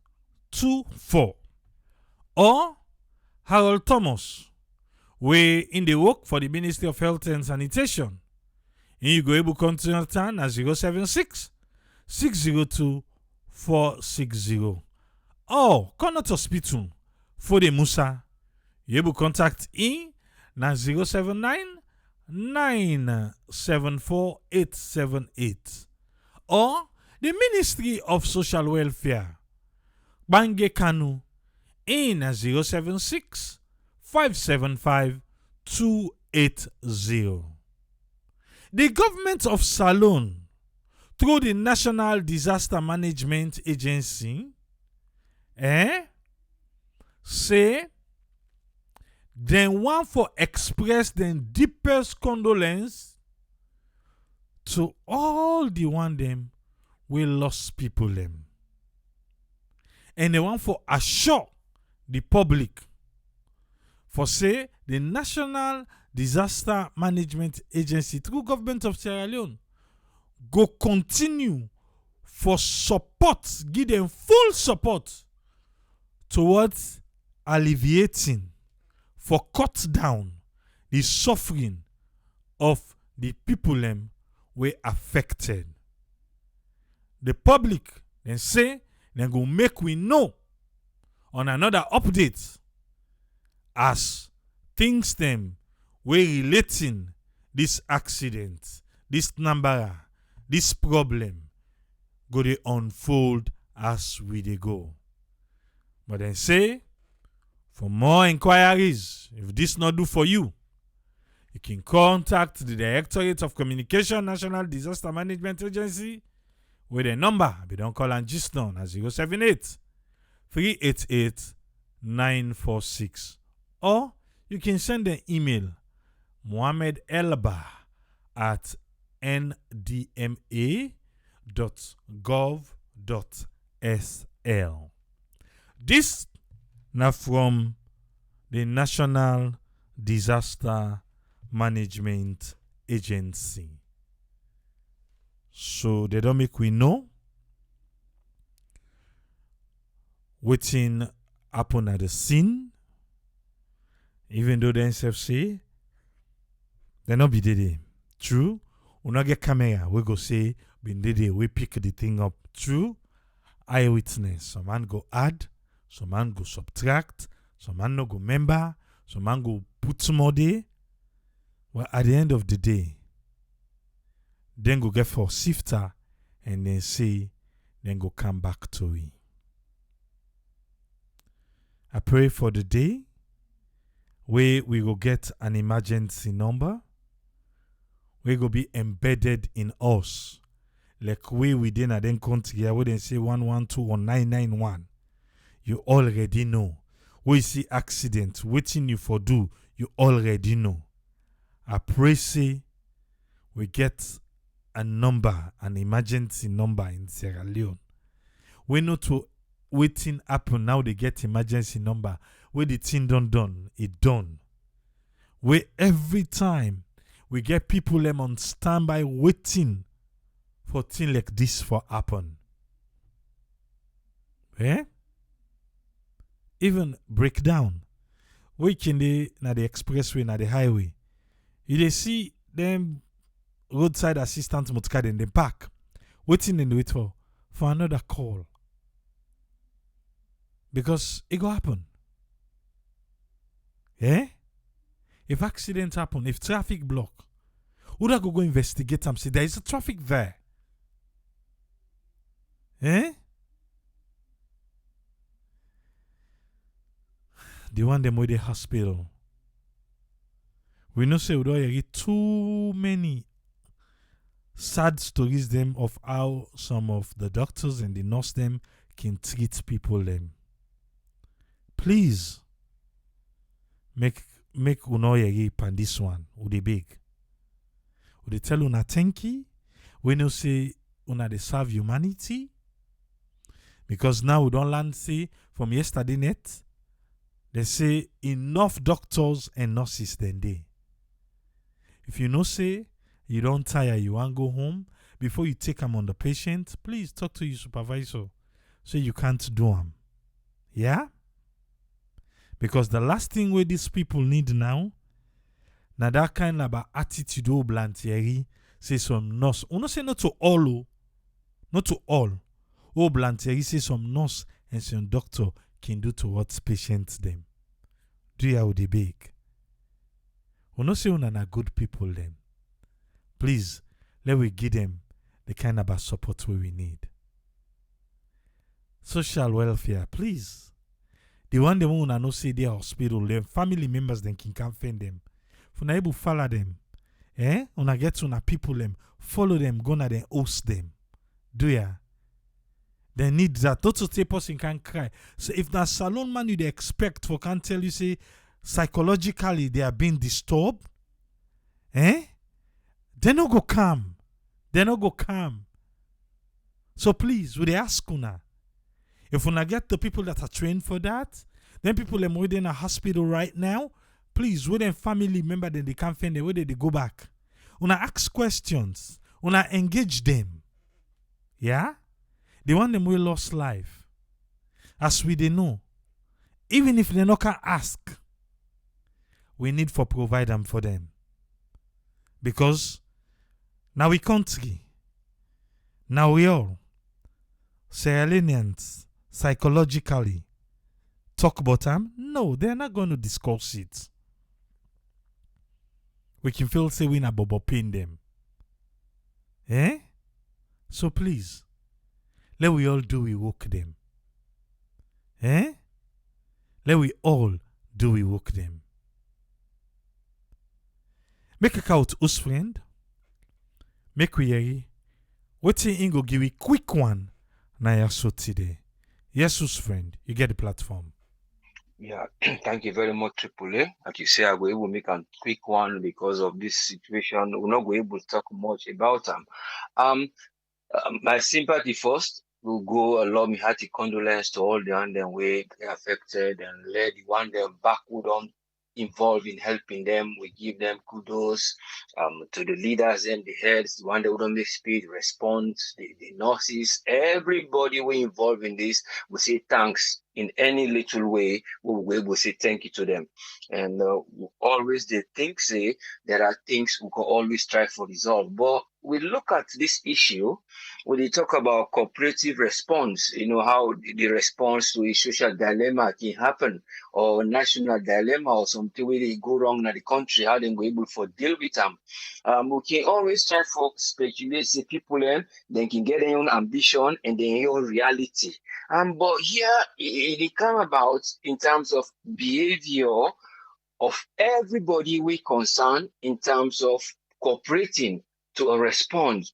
24 or Harold Thomas, we in the work for the Ministry of Health and Sanitation. And you go able contact them at 076 602 460. Or Connaught Hospital for the Musa. You able contact in na 079 974 878. Or the Ministry of Social Welfare, Bange Kanu, in 076 575 280. The government of Salone, through the National Disaster Management Agency, say they want for express their deepest condolence to all the one them we lost people them. And they want for assure the public for say the National Disaster Management Agency through government of Sierra Leone go continue for support, give them full support towards alleviating, for cut down the suffering of the people them were affected. The public then say then go make we know on another update as things them were relating this accident, this number, this problem go they unfold as we they go. But then say for more inquiries, if this not do for you, you can contact the Directorate of Communication National Disaster Management Agency with a number. We don't call and just known as 078 388 946. Or you can send an email Mohammed Elba at ndma.gov.sl. This now from the National Disaster Management Agency. So they don't make we know waiting happen at the scene, even though the NSF say they not be there. True, we not get camera. We go say been there. We pick the thing up. True, eyewitness. Some man go add, some man go subtract, some man no go member, some man go put some more there. Well, at the end of the day, then go get for sifter and then say, then go come back to it. I pray for the day where we will get an emergency number. We go be embedded in us. Like we didn't at then country here, we didn't say 112 or 991. You already know. We see accident, waiting you for do, you already know. I pray say we get a number, an emergency number in Sierra Leone. We know to waiting happen now they get emergency number. Where the thing done, it done. Where every time we get people them on standby waiting for thing like this for happen. Even breakdown. We can dey na the expressway, na the highway. You dey see them roadside assistant motorcade in the park, waiting in the wait for another call. Because it go happen. If accident happen, if traffic block, would I go investigate and say there is a traffic there? The one them with the hospital. We know say we don't hear too many sad stories them of how some of the doctors and the nurse them can treat people them. Please make uno hear pan this one with the big. Would they tell una thank you? We know say una they serve humanity. Because now we don't learn say from yesterday net. They say enough doctors and nurses than they. If you know say you don't tire, you want go home, before you take them on the patient, please talk to your supervisor. So you can't do them. Yeah? Because the last thing where these people need now, na that kind of attitude of blantieri, say some nurse. Uno say not to all, not to all. Oh, Blantyre, say some nurse and some doctor can do towards patients them. Do you how they beg? We not say una na good people them. Please, let we give them the kind of support we need. Social welfare, please. The one them una no say their hospital, them family members then can find them. For na able follow them. Una get una people them, follow them, gonna then host them. Do ya? They need that. Not to say person can cry. So if that salon man you they expect for can tell you say psychologically they are being disturbed, they no go calm. They no go calm. So please, would they ask una? If una get the people that are trained for that, then people them within a hospital right now, please, with them family member then they can't find the way they go back. Una ask questions. Una engage them. Yeah? The one them we lost life. As we they know. Even if they no can ask, we need for provide them for them. Because now we country, now we all, Sierra Leoneans, psychologically, talk about them? No, they're not going to discuss it. We can feel say we na bobo pain them. So please, let we all do we work them. Let we all do we work them. Make a count us friend. Make we hear what you go give we quick one na your show today. Yes, us friend, you get the platform. Yeah, thank you very much, Triple A. Like you say, I will able to make a quick one because of this situation. We're not going able to talk much about them. My sympathy first will go along me hearty condolence to all the one them way affected and let the one them backward on involved in helping them. We give them kudos to the leaders and the heads, the one that wouldn't make speed, response, the nurses, everybody we involved in this. We say thanks in any little way. We will say thank you to them. And always they think say there are things we can always try for resolve. But we look at this issue when they talk about cooperative response, how the response to a social dilemma can happen or national dilemma or something where they go wrong in the country, how they go able to deal with them. We can always try for speculate, say people they can get their own ambition and their own reality. But here it come about in terms of behavior of everybody we concern in terms of cooperating to a response,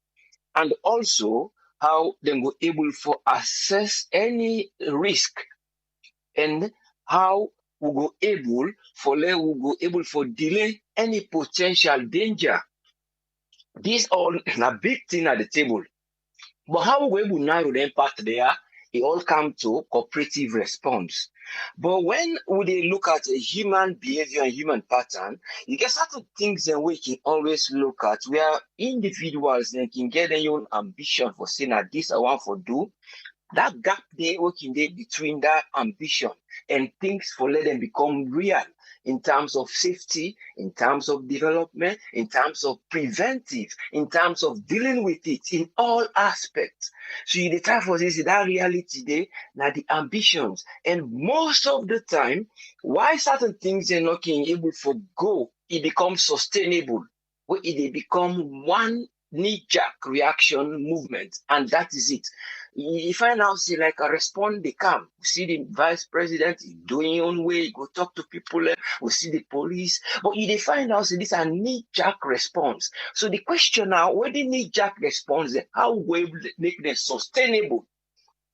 and also how they were able to assess any risk and how we go able for delay any potential danger. These all a big thing at the table. But how we able narrow the impact there, it all come to cooperative response. But when we look at a human behavior and human pattern, you get certain things that we can always look at where individuals they can get their own ambition for saying that this I want to do. That gap there working there between that ambition and things for let them become real in terms of safety, in terms of development, in terms of preventive, in terms of dealing with it in all aspects. So you try for this that reality there, now the ambitions. And most of the time, why certain things are not able to go, it becomes sustainable, where it become one knee-jerk reaction movement, and that is it. If I now see like a respond, they come. We see the vice president doing his own way, go talk to people. We see the police, but you find out this is a knee-jerk response. So the question now, when the knee-jerk response, how will make them sustainable?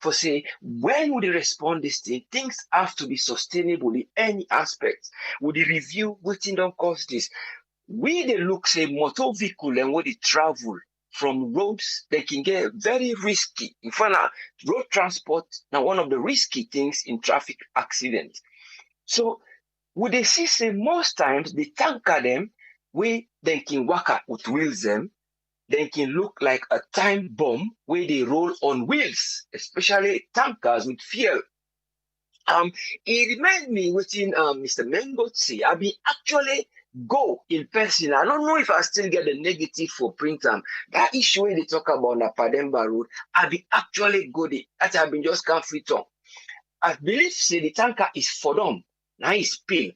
For say, when would they respond this thing? Things have to be sustainable in any aspect. Would they review what thing don't cause this? We they look say motor vehicle and where they travel from roads, they can get very risky. In fact, road transport now one of the risky things in traffic accidents. So would they see say most times the tanker them where they can work out with wheels them, they can look like a time bomb where they roll on wheels, especially tankers with fuel. It reminds me within Mr. Mengozi, I've been actually go in person. I don't know if I still get the negative for print am. That issue wey they talk about na Pademba Road, I be actually go there. That I been just can't fit on. I believe say the tanker is for them. Now it's pay.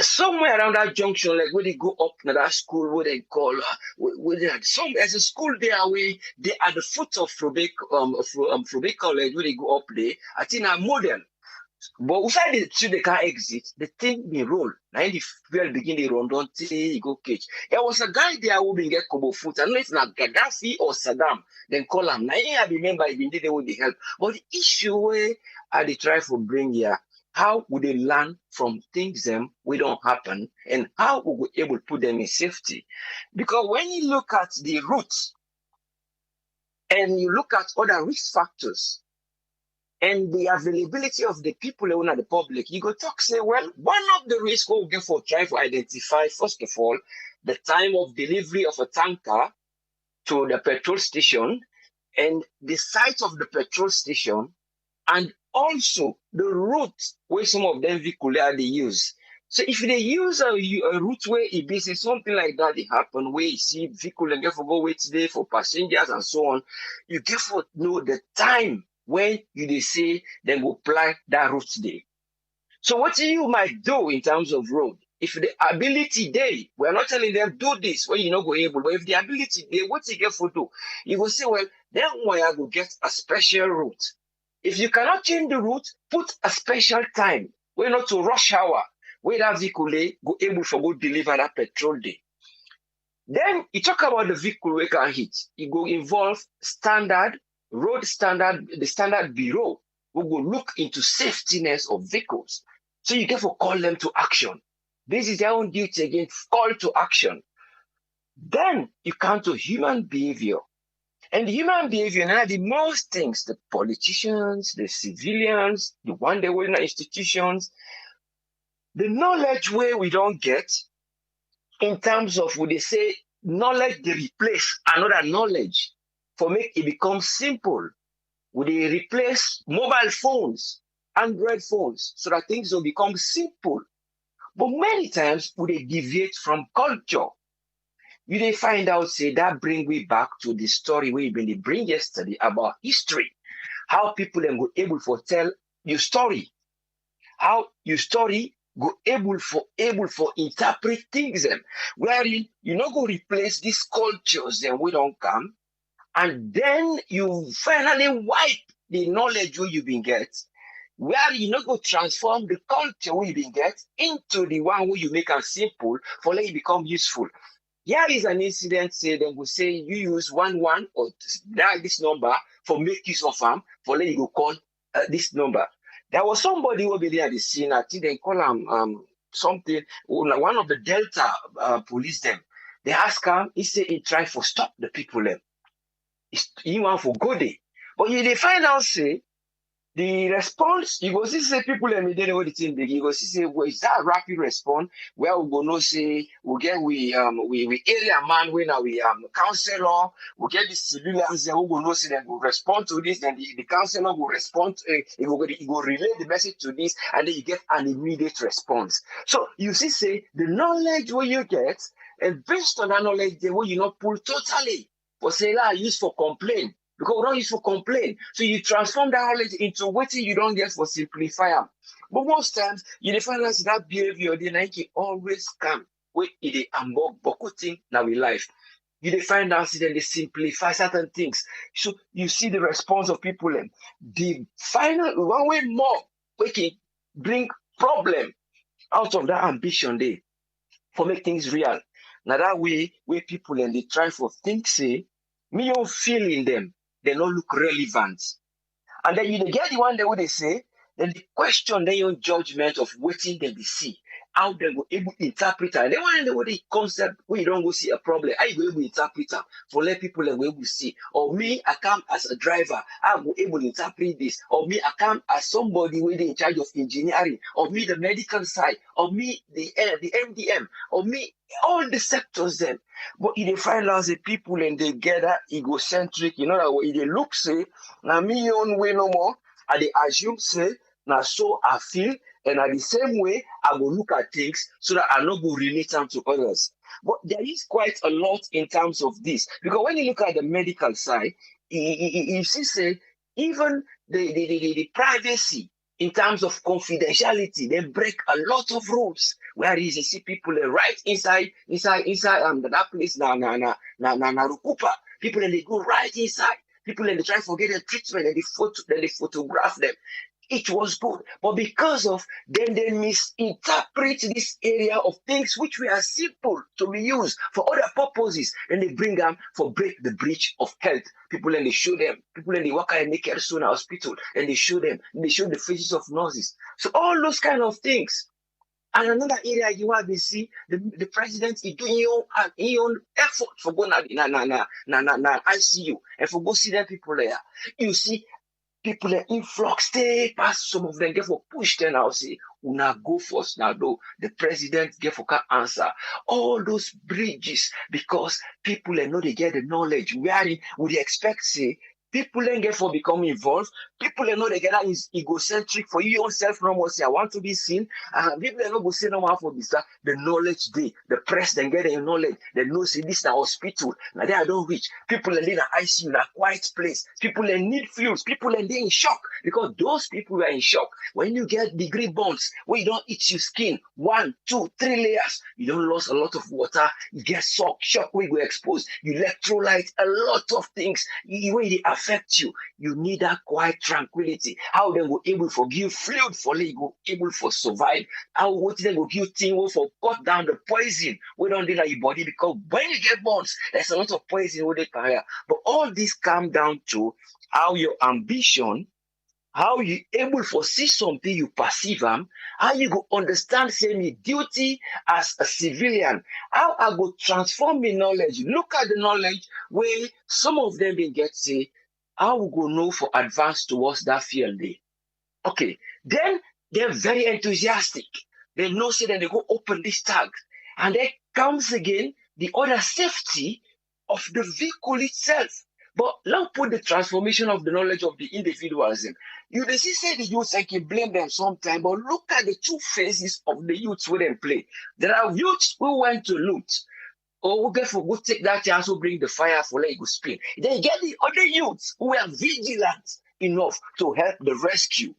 Somewhere around that junction, like where they go up to that school, where they call, where they some there's a school there where they at the foot of Frobe College, where they go up there. I think a model. But inside the two they can't exit, the thing they roll. Now in the fuel begin the run, don't you go catch. There was a guy there who been get Kobo foot. I don't know if it's not Gaddafi or Saddam. Then call him. Now I remember he been did with the help. But the issue where I they try to bring here, how would they learn from things them we don't happen, and how we will able to put them in safety? Because when you look at the routes and you look at other risk factors, and the availability of the people who are the public, you go talk, say, well, one of the risks we'll get for try to identify, first of all, the time of delivery of a tanker to the petrol station and the site of the petrol station, and also the route where some of them vehicle they use. So if they use a route where it be say something like that, they happen where you see vehicle and get for go wait today for passengers and so on, you get for know the time when you they say then go apply that route today. So what you might do in terms of road, if the ability they, we're not telling them do this when you're not going able, but if the ability they, what you get for do, you will say, well, then why I will get a special route. If you cannot change the route, put a special time. We're not to rush hour, where that vehicle go able to go deliver that petrol day. Then you talk about the vehicle we can hit. It go involve standard, road standard, the standard bureau who will look into safetiness of vehicles. So you get to call them to action. This is their own duty again, call to action. Then you come to human behavior. And the human behavior, now the most things, the politicians, the civilians, the one they were in institutions, the knowledge where we don't get in terms of what they say, knowledge they replace another knowledge for make it become simple. Would they replace mobile phones, Android phones, so that things will become simple? But many times would they deviate from culture? You they find out, say, that bring we back to the story we been bring yesterday about history. How people were able to tell your story. How your story go able for interpret things them. Wherein you not go replace these cultures then we don't come. And then you finally wipe the knowledge where you been get. Where you not go transform the culture where you been get into the one where you make it simple for let it become useful. Here is an incident, say, they will say you use 11 or dial this number for make use of them, for let you go call this number. There was somebody who be there at the scene, I think they call him something, one of the Delta police them. They ask him, he say he try for stop the people them. He want for go there. But they find out, say, the response, you go see say people immediately what the thing big. You go see say, well, is that a rapid response? Where we go no say we get we area man when we counselor, we get the civilians there who go no say they will respond to this, then the counselor will respond, he will relay the message to this, and then you get an immediate response. So you see say the knowledge what you get, and based on that knowledge, the way you not pull totally for say I use for complaint. Because we don't use for complaint. So you transform that knowledge into what you don't get for simplifier. But most times, you find out that behavior, they like it always come with the boku thing now in life. You find out that they simplify certain things. So you see the response of people. The final one way more we can bring problem out of that ambition there for make things real. Now that way, where people and they try for things say, me don't feel in them. They don't look relevant. And then you get the one that what they say, then the question, then your judgment of waiting them they see, how they go able to interpret it. And then when they what the concept where you don't go see a problem, how you go able to interpret it for let people that able to see. Or me, I come as a driver, I go able to interpret this. Or me, I come as somebody where they in charge of engineering. Or me, the medical side. Or me, the MDM. Or me, all the sectors then. But if they find out the people and they gather egocentric, you know that way they look say, now me own way no more, and they assume say, now so I feel, And at the same way, I will look at things so that I not go relate them to others. But there is quite a lot in terms of this. Because when you look at the medical side, you see, say, even the privacy in terms of confidentiality, they break a lot of rules. Where you see people right inside that place na Rukupa. People and they go right inside. People and they try to forget the treatment and they photograph them. It was good, but because of then they misinterpret this area of things which were simple to be used for other purposes, and they bring them for break the breach of health. People and they show them, people and they work at a naked soon hospital, and they show them, and they show the faces of nurses. So all those kind of things. And another area you have is see the president is doing his own effort for going na ICU and for go see them people there. You see people are influx, stay past some of them get for push then I'll say una go first now though the president get for can answer all those bridges because people are not they get the knowledge where would they expect say people then get for become involved. People are not they get that is egocentric for you yourself no more say I want to be seen. People are not go say no more for this the knowledge day. The press then get the knowledge. They know say this na hospital. Now they are don't reach. People are in an ICU in a quiet place. People are need fuels. People are in shock because those people are in shock. When you get degree burns, when you don't eat your skin, 1, 2, 3 layers, you don't lose a lot of water. You get shock when you go exposed. You electrolyte a lot of things. When they affect you, you need that quiet tranquility. How they will able to give fluid for you go able for survive. How what they will give thing for cut down the poison we don't deal your body because when you get burns, there's a lot of poison with the carrier. But all this come down to how your ambition, how you able to see something you perceive them, how you go understand say me duty as a civilian, how I go transform me knowledge. Look at the knowledge where some of them been get say, how we go know for advance towards that field day. Okay, then they're very enthusiastic. They know say that they go open this tag. And then comes again the other safety of the vehicle itself. But now put the transformation of the knowledge of the individuals in. You see say the youths I can blame them sometimes, but look at the two phases of the youths where they play. There are youths who went to loot. Or who get for go take that chance who bring the fire for let it go spin. Then you get the other youths who are vigilant enough to help the rescue.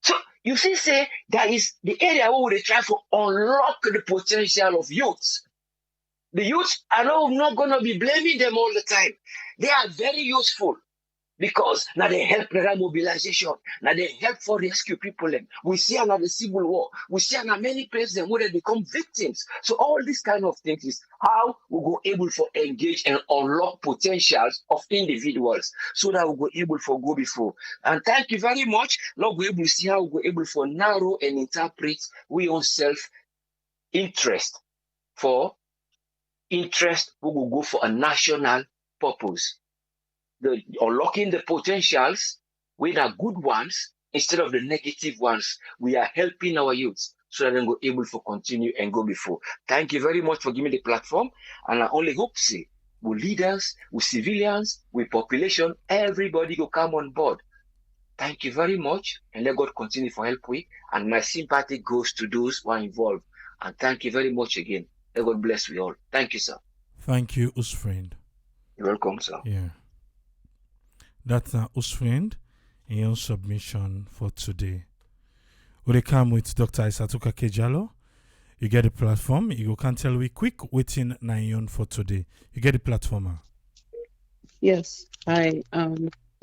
So you see, say that is the area where they try to unlock the potential of youths. The youths are not going to be blaming them all the time. They are very useful because now they help in that mobilization. Now they help for rescue people. We see another civil war. We see another many places where they become victims. So all these kind of things is how we go able to engage and unlock potentials of individuals so that we go able to go before. And thank you very much. Lord, we able to see how we go able to narrow and interpret we own self-interest for interest we will go for a national purpose. The unlocking the potentials with are good ones instead of the negative ones. We are helping our youths so that they will be able to continue and go before. Thank you very much for giving the platform. And I only hope say with leaders, with civilians, with population, everybody will come on board. Thank you very much. And let God continue for help we. And my sympathy goes to those who are involved. And thank you very much again. May God bless you all. Thank you, sir. Thank you, us friend. You're welcome, sir. Yeah. That's us friend in your submission for today. We come with Dr. Isatuka Kejalo. You get the platform. You can tell we quick waiting 9 for today. You get the platform. Yes. Hi.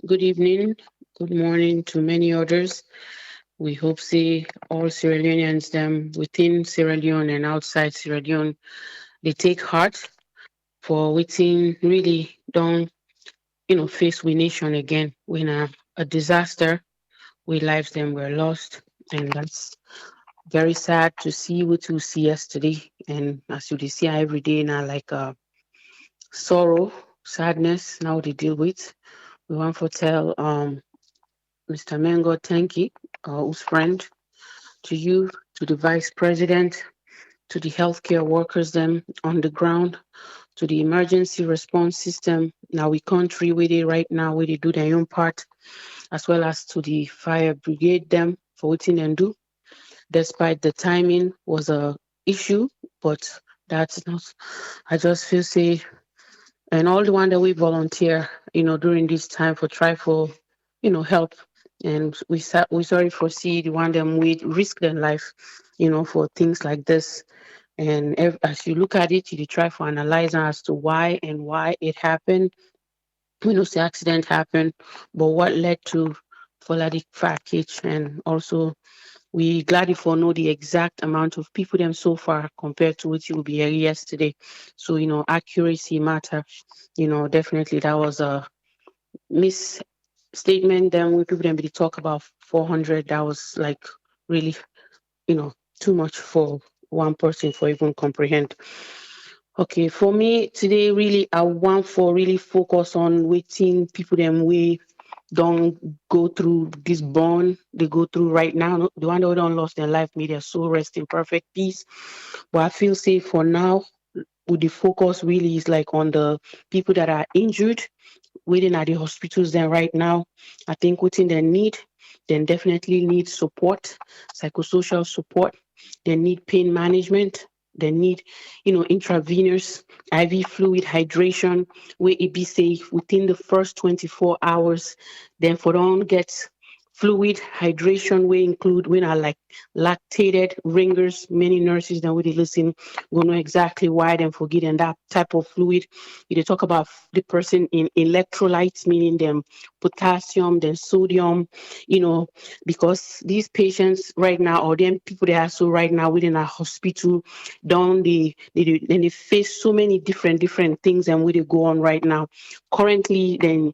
Good evening. Good morning to many others. We hope see all Sierra Leoneans them within Sierra Leone and outside Sierra Leone. They take heart for waiting really don't face we nation again when a disaster, we lives them were lost, and that's very sad to see what we see yesterday. And as you see every day now, like sorrow, sadness. Now they deal with. We want to tell Mr. Mengo, thank you, whose friend, to you, to the vice president, to the healthcare workers them on the ground, to the emergency response system. Now we country where they right now where they do their own part, as well as to the fire brigade them for what they do. despite the timing was a issue, but that's not. I just feel say, and all the one that we volunteer, during this time for try for, help, and we sorry foresee the one them we risk their life, for things like this. And as you look at it, you try for analyze as to why and why it happened. We know the accident happened, but what led to for the package, and also we glad for know the exact amount of people them so far compared to what you will be here yesterday. So accuracy matter. Definitely that was a misstatement. Then we people then be talk about 400. That was like really you know too much for one person for even comprehend. Okay, for me today, really, I want for really focus on waiting people them we don't go through this burn they go through right now. The one that don't lost their life, may their soul rest in perfect peace. But I feel safe for now. With the focus really is like on the people that are injured waiting at the hospitals then right now. I think within their need, then definitely need support, psychosocial support. They need pain management. They need, intravenous IV fluid hydration, where it be safe within the first 24 hours. Then for don't get fluid hydration, we include when are like lactated ringers. Many nurses that we listen will know exactly why them forgetting that type of fluid. You talk about the person in electrolytes, meaning them potassium, then sodium, you know, because these patients right now, or them people that are so right now within a hospital, down they face so many different things and where they go on right now. Currently, then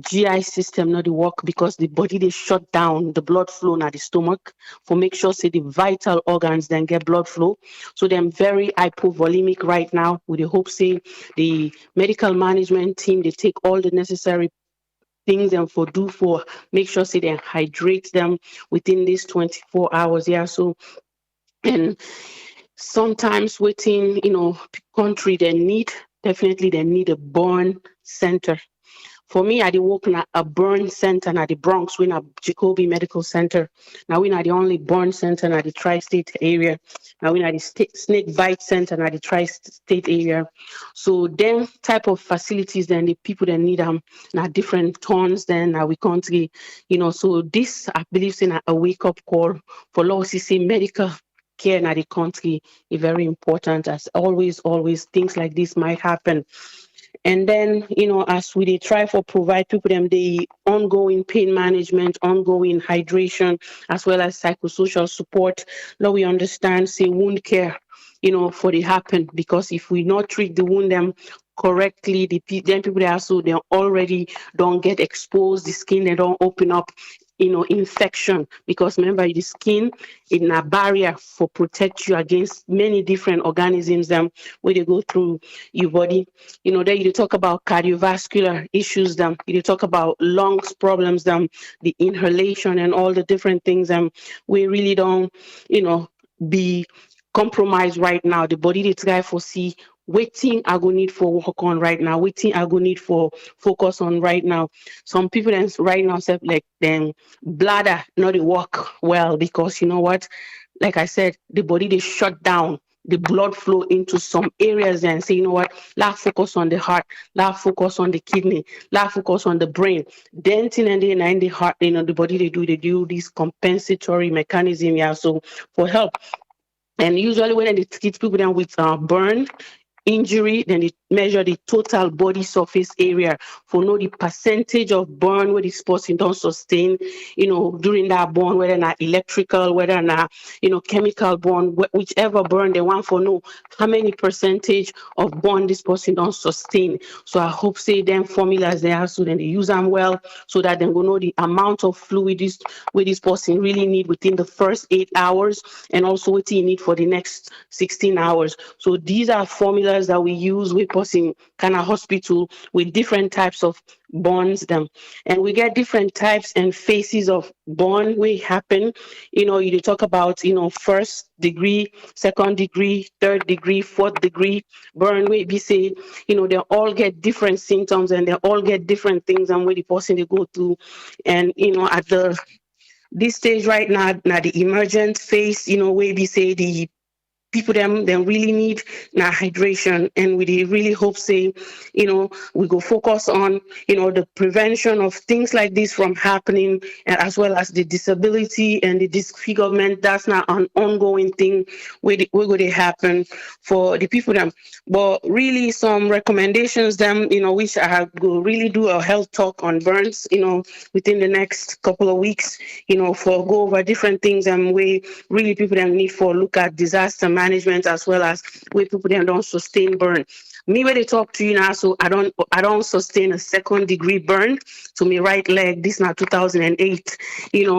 GI system not the work because the body they shut down the blood flow now the stomach for make sure say the vital organs then get blood flow. So they're very hypovolemic right now. With the hope say the medical management team they take all the necessary things and for do for make sure say they hydrate them within these 24 hours. Yeah. So and sometimes within country they need definitely they need a burn center. For me, I did work in a burn center at the Bronx, we a Jacoby Medical Center. Now we are the only burn center at the tri-state area. Now we are the snake bite center at the tri-state area. So then type of facilities, then the people that need them now different tons then we country, so this I believe in a wake up call for law CC medical care in the country is very important as always things like this might happen. And then, as we try for provide people them the ongoing pain management, ongoing hydration, as well as psychosocial support, now we understand, say, wound care, for the happen. Because if we not treat the wound them correctly, then people that also they already don't get exposed, the skin they don't open up, infection. Because remember, the skin is a barrier for protect you against many different organisms where they go through your body. Then you talk about cardiovascular issues, you talk about lungs problems, the inhalation and all the different things, we really don't, be compromised right now. The body they try for see waiting I go need for work on right now, waiting I go need for focus on right now. Some people then right now say like them bladder not work well because you know what, like I said, the body they shut down the blood flow into some areas and say, you know what, let's focus on the heart, let's focus on the kidney, let's focus on the brain. Then in the heart, the body they do this compensatory mechanism, yeah. So for help. And usually when they treat people then with burn injury, then they measure the total body surface area for know the percentage of burn where this person don't sustain, during that burn, whether not electrical, whether not, chemical burn, whichever burn they want for know how many percentage of burn this person don't sustain. So I hope say them formulas they have so then they use them well so that they will know the amount of fluid this person really need within the first 8 hours and also what you need for the next 16 hours. So these are formulas that we use with us in kind of hospital with different types of bonds them, and we get different types and phases of bond we happen. You talk about first degree, second degree, third degree, fourth degree burn we be say, they all get different symptoms and they all get different things and where the person they go through. And at the this stage right now the emergent phase, where we say the people them really need now hydration, and we dey really hope say we go focus on the prevention of things like this from happening, and as well as the disability and the disfigurement. That's not an ongoing thing where go they happen for the people them. But really some recommendations them, which I go really do a health talk on burns, within the next couple of weeks, for go over different things and we really people that need for look at disaster management, as well as where people that don't sustain burn. Me when they talk to you now, so I don't sustain a second degree burn to my right leg. This now 2008,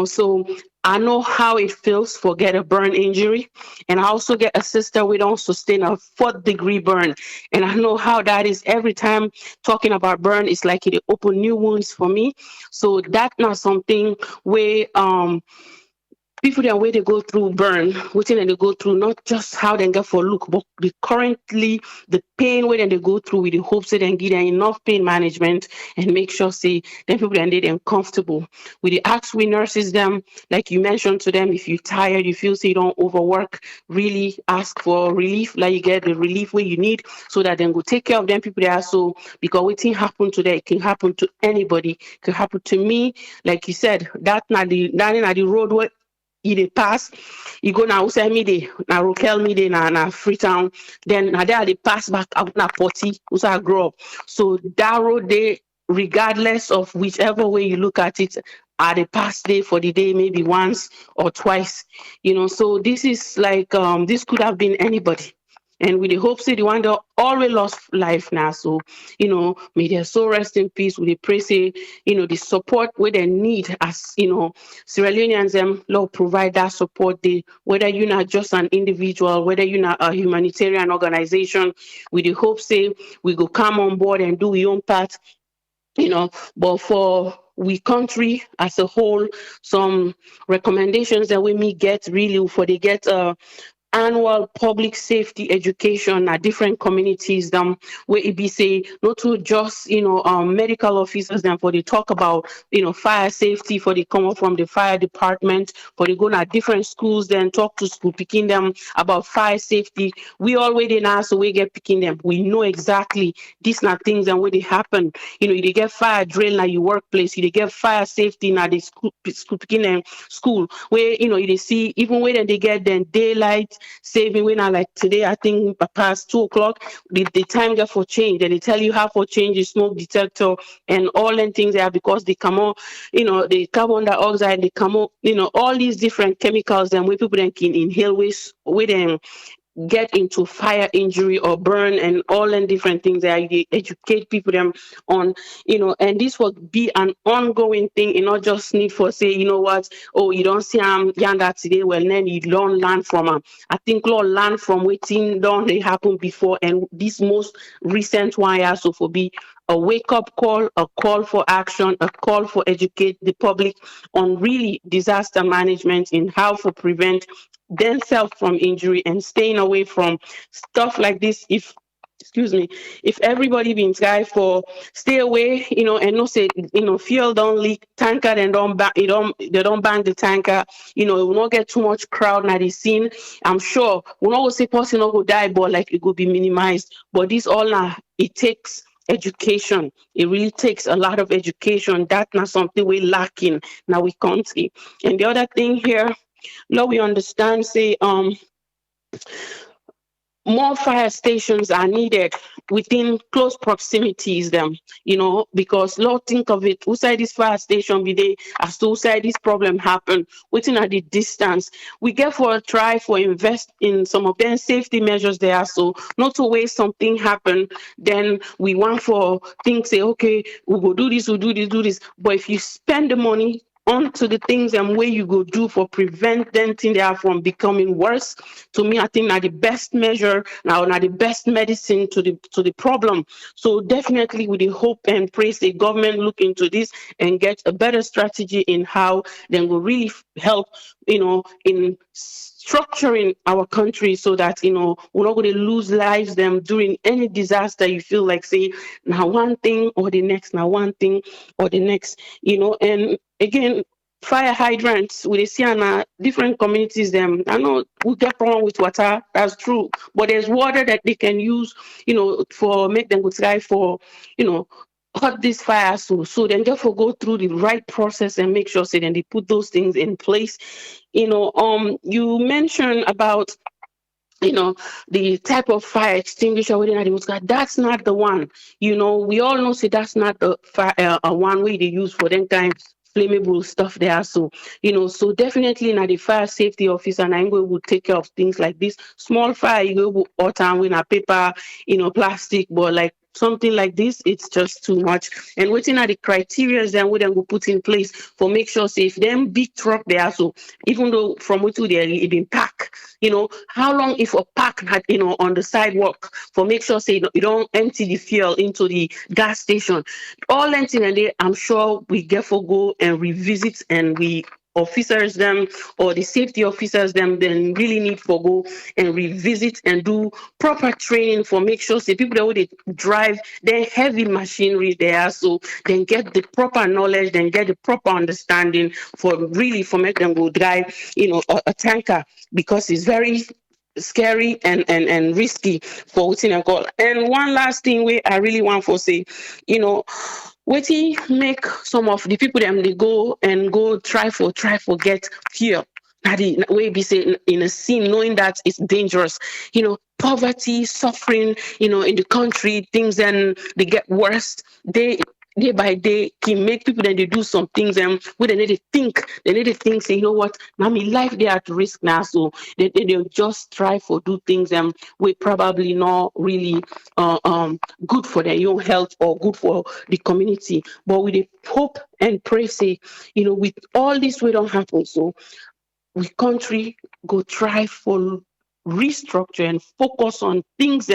so I know how it feels for get a burn injury, and I also get a sister we don't sustain a fourth degree burn, and I know how that is. Every time talking about burn, it's like it open new wounds for me. So that's not something where people that way they go through burn, waiting and they go through not just how they get for look, but the pain where they go through with the hopes that they get enough pain management and make sure say them people and they them comfortable. With the ask we nurses them, like you mentioned to them, if you're tired, you feel say you don't overwork, really ask for relief, like you get the relief where you need so that then go take care of them people there. So because waiting happen today, it can happen to anybody, it can happen to me. Like you said, that not the road where you dey pass, you go na Usemi dey, na Rokel me dey, na Freetown, then na there they pass back out na Poti, where I grow up. So that road dey, regardless of whichever way you look at it, are the past day for the day, maybe once or twice, So this is like this could have been anybody. And with the hope, say the one that always lost life now. So, may their soul rest in peace. We pray, say, the support where they need as, Sierra Leoneans, Lord, provide that support. Whether you're not just an individual, whether you're not a humanitarian organization, with the hope, say, we go come on board and do our own part, but for we country as a whole, some recommendations that we may get really for they get annual public safety education at different communities where it be say not to just medical officers them for they talk about fire safety, for they come up from the fire department, for they go to different schools then talk to school picking them about fire safety. We already now so we get picking them, we know exactly these not things and where they happen. You get fire drill at your workplace, you get fire safety now the school picking them school where you see even when they get then daylight saving when I like today, I think past 2 o'clock, the time get for change, and they tell you how for change the smoke detector and all them things there because they come on, the carbon dioxide, they come on, all these different chemicals and we people then can inhale with them get into fire injury or burn and all and different things that they educate people them on, and this will be an ongoing thing. You not just need for say, what, oh, you don't see younger today, well then you don't learn from them. I think Lord learn from waiting don't they happen before, and this most recent one also for be a wake-up call, a call for action, a call for educate the public on really disaster management in how to prevent themselves from injury and staying away from stuff like this. If everybody been try for stay away, and no say, fuel don't leak, tanker and they don't bang the tanker, it will not get too much crowd now the scene. I'm sure we'll not go say person not go die, but like it will be minimized. But this all now it takes education. It really takes a lot of education. That's not something we're lacking now we country. And the other thing here, Lord, we understand say more fire stations are needed within close proximities them, because Lord think of it, outside this fire station be there as to outside this problem happen, within at the distance. We get for a try for invest in some of them safety measures there, so not to waste something happen, then we want for things say, okay, we'll do this. But if you spend the money onto the things and where you go do for preventing them from becoming worse, to me I think now the best measure now the best medicine to the problem. So definitely with the hope and praise the government look into this and get a better strategy in how they will really help in structuring our country so that we're not going to lose lives them during any disaster. You feel like say now one thing or the next, now one thing or the next, and again, fire hydrants we dey see in different communities them. I know we get problem with water, that's true, but there's water that they can use, for make them go try for, you know, hot this fire. So then therefore go through the right process and make sure, say then they put those things in place. You mentioned about, the type of fire extinguisher within the motor car. That's not the one. We all know, say that's not the fire one way they use for them kind flammable stuff there. So definitely now the fire safety officer and I will take care of things like this. Small fire, you go all time with a paper, plastic, but like something like this, it's just too much. And waiting at the criteria then we then go put in place for make sure, say if them big truck there, so even though from which there it been packed, how long if a pack had, on the sidewalk for make sure, say you don't empty the fuel into the gas station. All empty and they, I'm sure we get for go and revisit, and we officers them or the safety officers them then really need for go and revisit and do proper training for make sure, say people that would drive their heavy machinery there, so then get the proper knowledge, then get the proper understanding for really for make them go drive, a tanker, because it's very scary and risky for waiting and call. And one last thing we I really want for say, waiting make some of the people them they go try for get fuel. Now the way be say in a scene, knowing that it's dangerous, poverty, suffering, in the country, things and they get worse. Day by day can make people then they do some things and where they need to think, say, what, now my life they at risk now. So they'll just try for do things and we probably not really good for their own health or good for the community. But with the hope and pray, say, with all this we don't happen. So we country go try for restructure and focus on things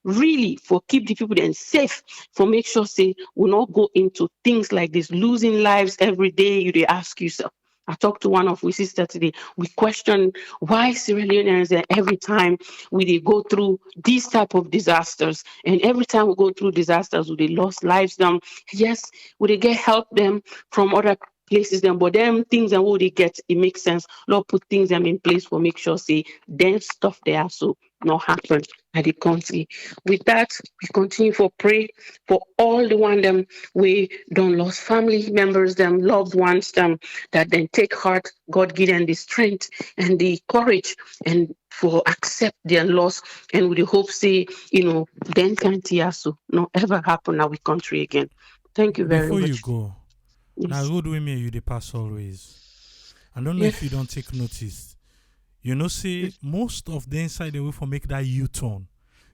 really for keep the people then safe, for make sure, say we not go into things like this, losing lives every day. You they ask yourself. I talked to one of we sister today. We question why Sierra Leoneans every time we they go through these type of disasters, and every time we go through disasters, we they lost lives them. Yes, we they get help them from other places them, but them things and what they get, it makes sense. Lord put things them in place for make sure, say then stuff there so not happen at the country. With that, we continue for pray for all the one them we don't lost family members, them loved ones, them that then take heart. God give them the strength and the courage and for accept their loss, and with the hope, say, then can't so not ever happen in our country again. Thank you very Before you much. go, now Yes. road with me you they pass always. I don't know Yeah. if you don't take notice. See, most of the inside the way for make that U-turn,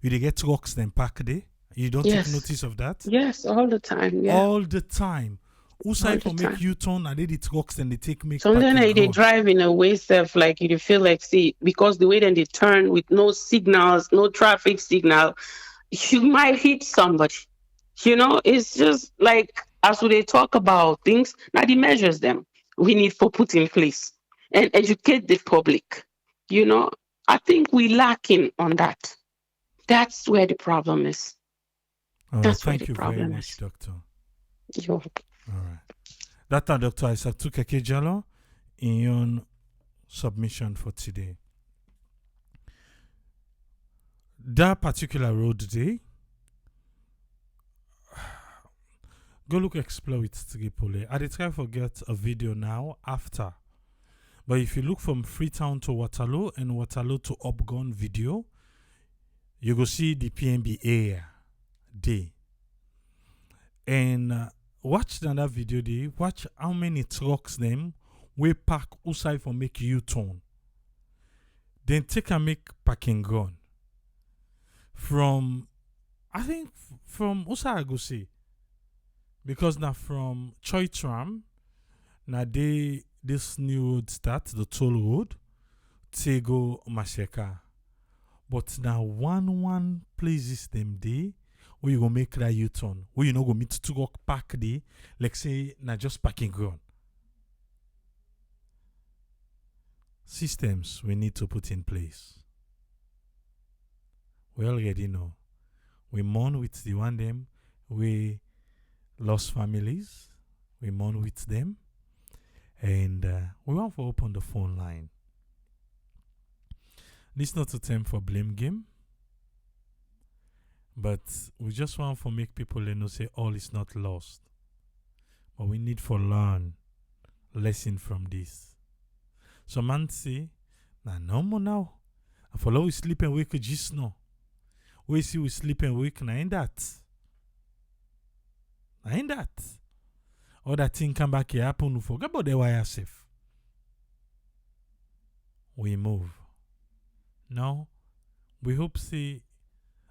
you they get trucks then park there. You don't take Yes. notice of that Yes, all the time. Yeah, all the time. Who all side the for make time. U-turn and they the trucks then they take make Sometimes parking they ground. drive in a way self like you feel like, see, because the way then they turn with no signals, no traffic signal, you might hit somebody. It's just like as we they talk about things, now the measures them we need for put in place and educate the public. You know, I think we lacking on that. That's where the problem is. All right, That's where the thank you very problem much, is. doctor. You're All right. That Dr. Isaac Tukeke Jalo in your submission for today. That particular road day, go look explore it Tripoli. I did try forget a video now after. But if you look from Freetown to Waterloo and Waterloo to Upgon video, you go see the PNB area day. And watch that video day, watch how many trucks them we park outside for make U-turn. Then take and make parking ground. From I think from outside I go see. Because now from Choi Tram, now this new road start, the toll road, Tego Masheka. But now one places them day where you go make that U-turn, where you know go meet to go park day, like say na just parking ground. Systems we need to put in place. We already know. We mourn with the one them we lost families. We mourn with them. And we want to open the phone line. This is not a time for blame game. But we just want to make people know say all is not lost. But we need for learn lesson from this. So man say, nah no more now. And for we sleep and wake just now. We see we sleep and wake, na ain't that. Na ain't that. All that thing come back here happen, we forget about the wire safe. We move. Now, we hope see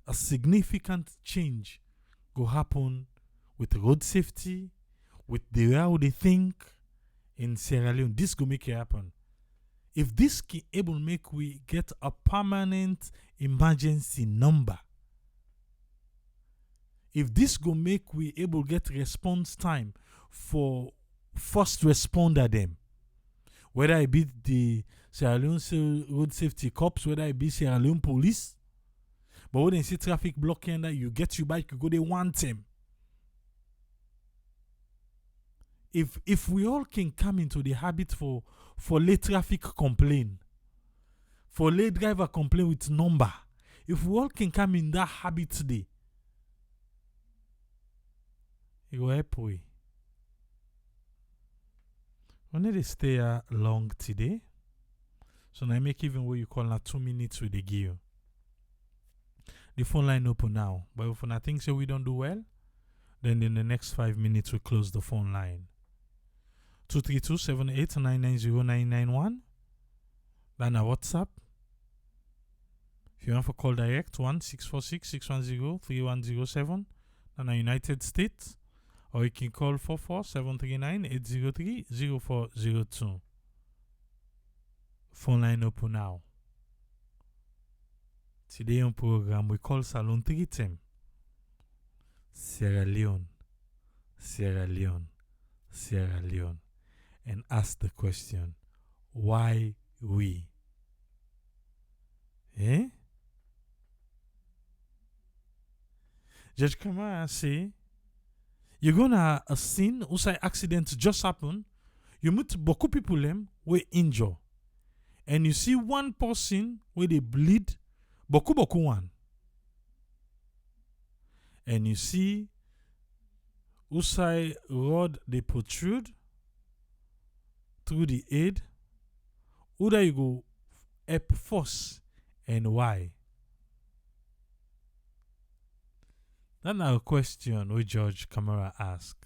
a significant change go happen with road safety, with the way how they think in Sierra Leone. This go make it happen. If this can able make we get a permanent emergency number, if this go make we able get response time for first responder them, whether it be the Sierra Leone road safety cops, whether it be Sierra Leone police, but when they see traffic blocking that you get your bike, you go they want him. If we all can come into the habit for late traffic complaint, for late driver complaint with number, if we all can come in that habit today, it will help we. We need to stay long today. So now I make even what you call now 2 minutes with the gear. The phone line open now. But if I think so we don't do well, then in the next 5 minutes we close the phone line. 232-78990991. Then our WhatsApp. If you want to call direct, 1-646-610-3107. Then our United States. Or you can call 44-739-803-0402. Phone line open now. Today on program we call Salon 3 Sierra Leone, Sierra Leone, Sierra Leone, and ask the question, why we? Eh? Judge Kamara say, you're gonna a scene who say accident just happen, you meet beaucoup people them we injure, and you see one person where they bleed, beaucoup one. And you see Usai rod they protrude through the aid. Who do you go up force and why? That's a question we George Camara ask.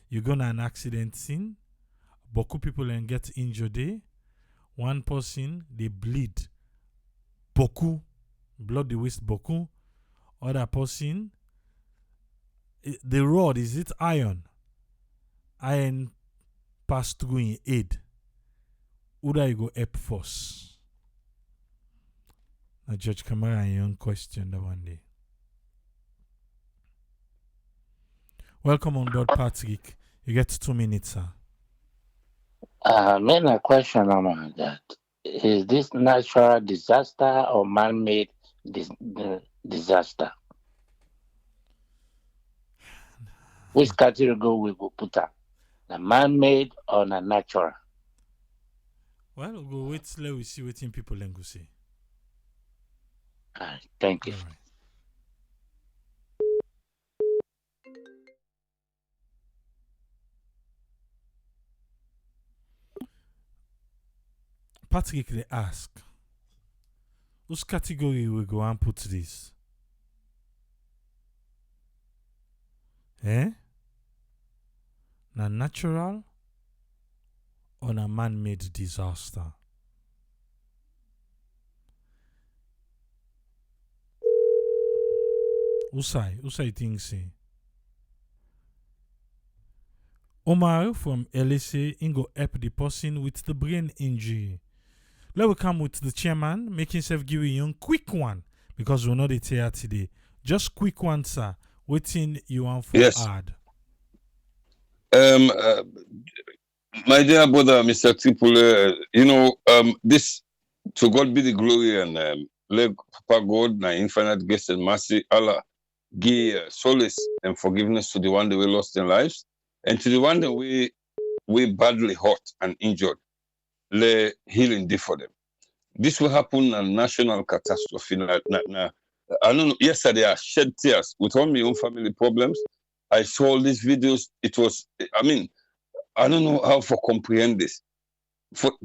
You go to an accident scene, beaucoup people and get injured there. One person they bleed beaucoup, blood the waist beaucoup. Other person the rod, is it iron? Iron pass through in aid. Who do you go up force? Now, Judge Kamara, your own question that one day. Welcome on board, Patrick. You get 2 minutes, sir. Main a question about that. Is this natural disaster or man-made disaster? Which category we go put up? The man-made or the natural? Well, we'll go wait till we see what people then go say. Thank you. All right. Patrick, they ask, which category we go and put this? Na natural or na man-made disaster? Usai thinks say. Omar from LSA go help the person with the brain injury. Let we come with the chairman, make himself give you a quick one because we're not here today. Just quick one, sir. Waiting you want for add. My dear brother, Mr. Tripole, this, to God be the glory and let Papa God, my infinite grace and mercy, Allah, give solace and forgiveness to the one that we lost in lives, and to the one that we we badly hurt and injured, le healing day for them. This will happen a national catastrophe. I don't know. Yesterday, I shed tears with all my own family problems. I saw all these videos. It was, I mean, I don't know how to comprehend this.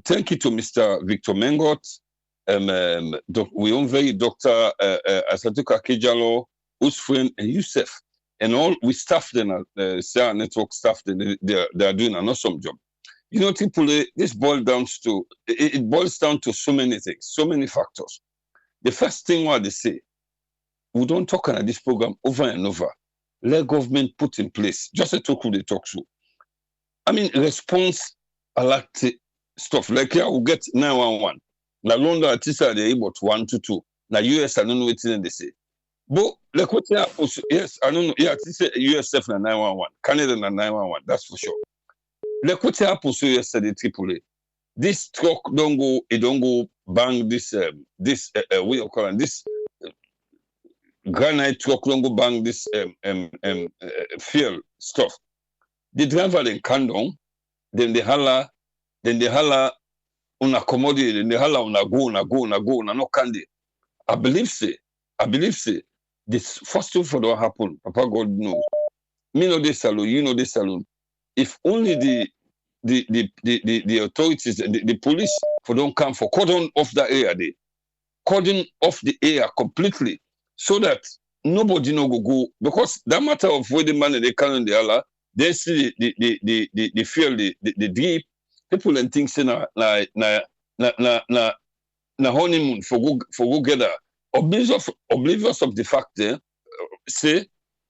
Thank you to Mr. Victor Mengot, we own very Dr. Asatuka Kejalo, Usfren, and Youssef, and all we staff them, Sierra Network staff, they are doing an awesome job. You know, Tripoli, this boils down to it boils down to so many things, so many factors. The first thing what they say, we don't talk on this program over and over. Let government put in place, just a talk who they talk to. I mean, response a lot stuff. Like here we get 911. Now London artists are able to 122. Now US I don't know what they say. But like what also, yes, I don't know. Yeah, it's USF na 911, Canada na 911, that's for sure. Like what happened so yesterday, Tripoli. This truck don't go bang this what you call it, this granite truck don't go bang this fuel stuff. The driver then can down, then they holla una commodity, then they holla una go, no candy. I believe say, this first thing for don't happen, Papa God knows. Me know this saloon, you know this saloon. If only the authorities, the police for don't come for cordon off the area, they cordon off the area completely, so that nobody no go because that matter of where the money they can in the Allah, they see the feel the deep people and things na honeymoon for go gather oblivious of the fact there say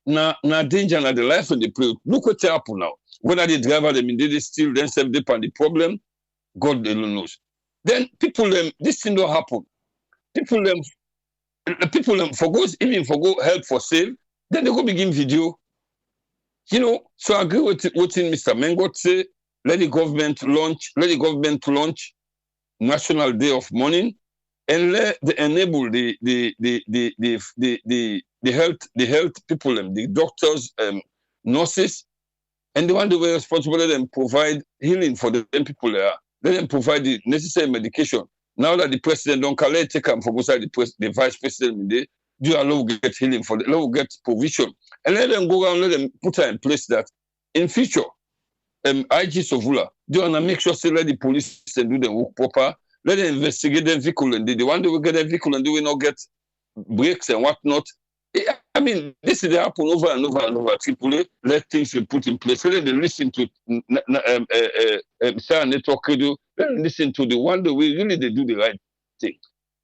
na danger na the life of the play. Look what happen now. Whether the driver them they still themselves depend the problem, God alone knows. Then people this thing don't happen. People for go even for go help for sale, then they go begin video. You know, so I agree with what Mr. Mengot say. Let the government launch National Day of Mourning, and let the enable the health people, the doctors, nurses, and the one that were responsible, let them provide healing for the people there. Let them provide the necessary medication. Now that the president don't collect take them from outside the vice president, they do allow get healing for the allow get provision, and let them go around, let them put her in place that in future, IG Sovula, they want to make sure say let the police and do the work proper. Let them investigate the vehicle and the one that will get the vehicle and they will not get breaks and whatnot. I mean, this is happen over and over and over. Tripoli, let things be put in place. Let them listen to Sierra Network Radio. Let them listen to the one that we really they do the right thing.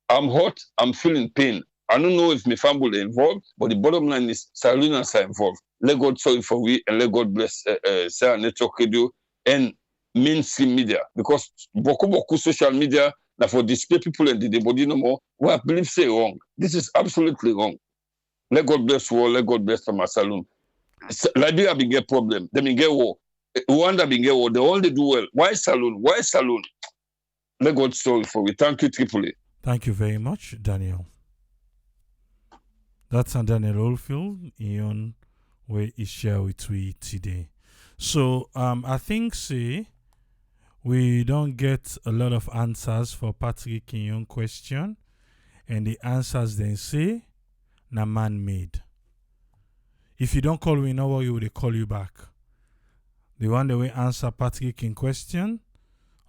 I'm hot. I'm feeling pain. I don't know if my family are involved, but the bottom line is Sierra Leoneans are involved. Let God sorry for we and let God bless Sierra Network Radio and mainstream media, because beaucoup social media now for display people and the body no more. What I believe say wrong. This is absolutely wrong. Let God bless war. Let God bless my saloon. Liberia be get problem. They be get war. Rwanda be get war. They only do well. Why saloon? Why saloon? Let God sorry for we. Thank you, Tripoli. Thank you very much, Daniel. That's Daniel Oldfield in where he share with we today. So I think we don't get a lot of answers for Patrick Kinyon question, and the answers then say na man-made. If you don't call we know what you would call you back. The one that we answer Patrick in question,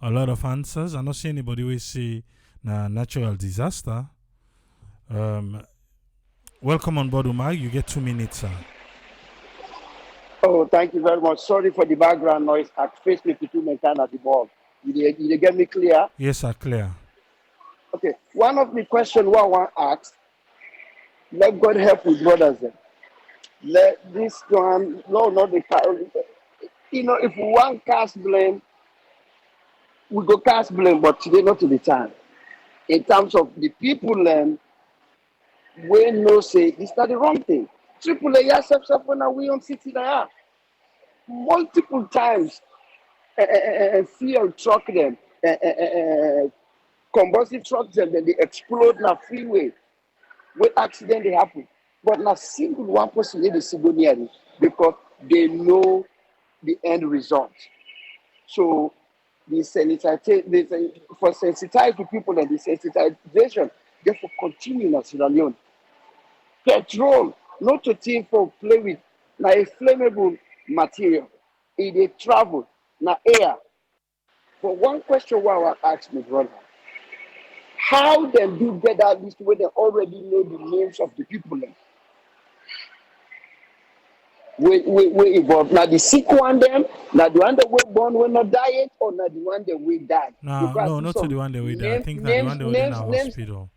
a lot of answers. I not see anybody will say na natural disaster. Welcome on board, Umar. You get 2 minutes, sir. Oh, thank you very much. Sorry for the background noise. At face 52 maintain at the ball. You get me clear? Yes, sir, clear. Okay. One of the questions I want to ask, let God help with brothers then. Let this one, no, not the you know, if we want cast blame, we go cast blame, but today not to the time. In terms of the people then, we know say this is not the wrong thing. Triple A, yes, when we on city there. Multiple times, fuel truck them, combustive trucks them, then they explode na freeway. When accident they happen. But na single one person they see go near it because they know the end result. So the for sensitize to people and the sensitization, therefore continue in Sierra Leone. Petrol, not to think for play with, now a flammable material. It dey travel, now air. For one question why I ask me, brother, how them do get that list where they already know the names of the people them? We evolve. Now the sick one them, now the one that were born when not diet, or now the one that we died. Nah, Because I no, see not to the some one that we there. I think not the one that we in our names. hospital.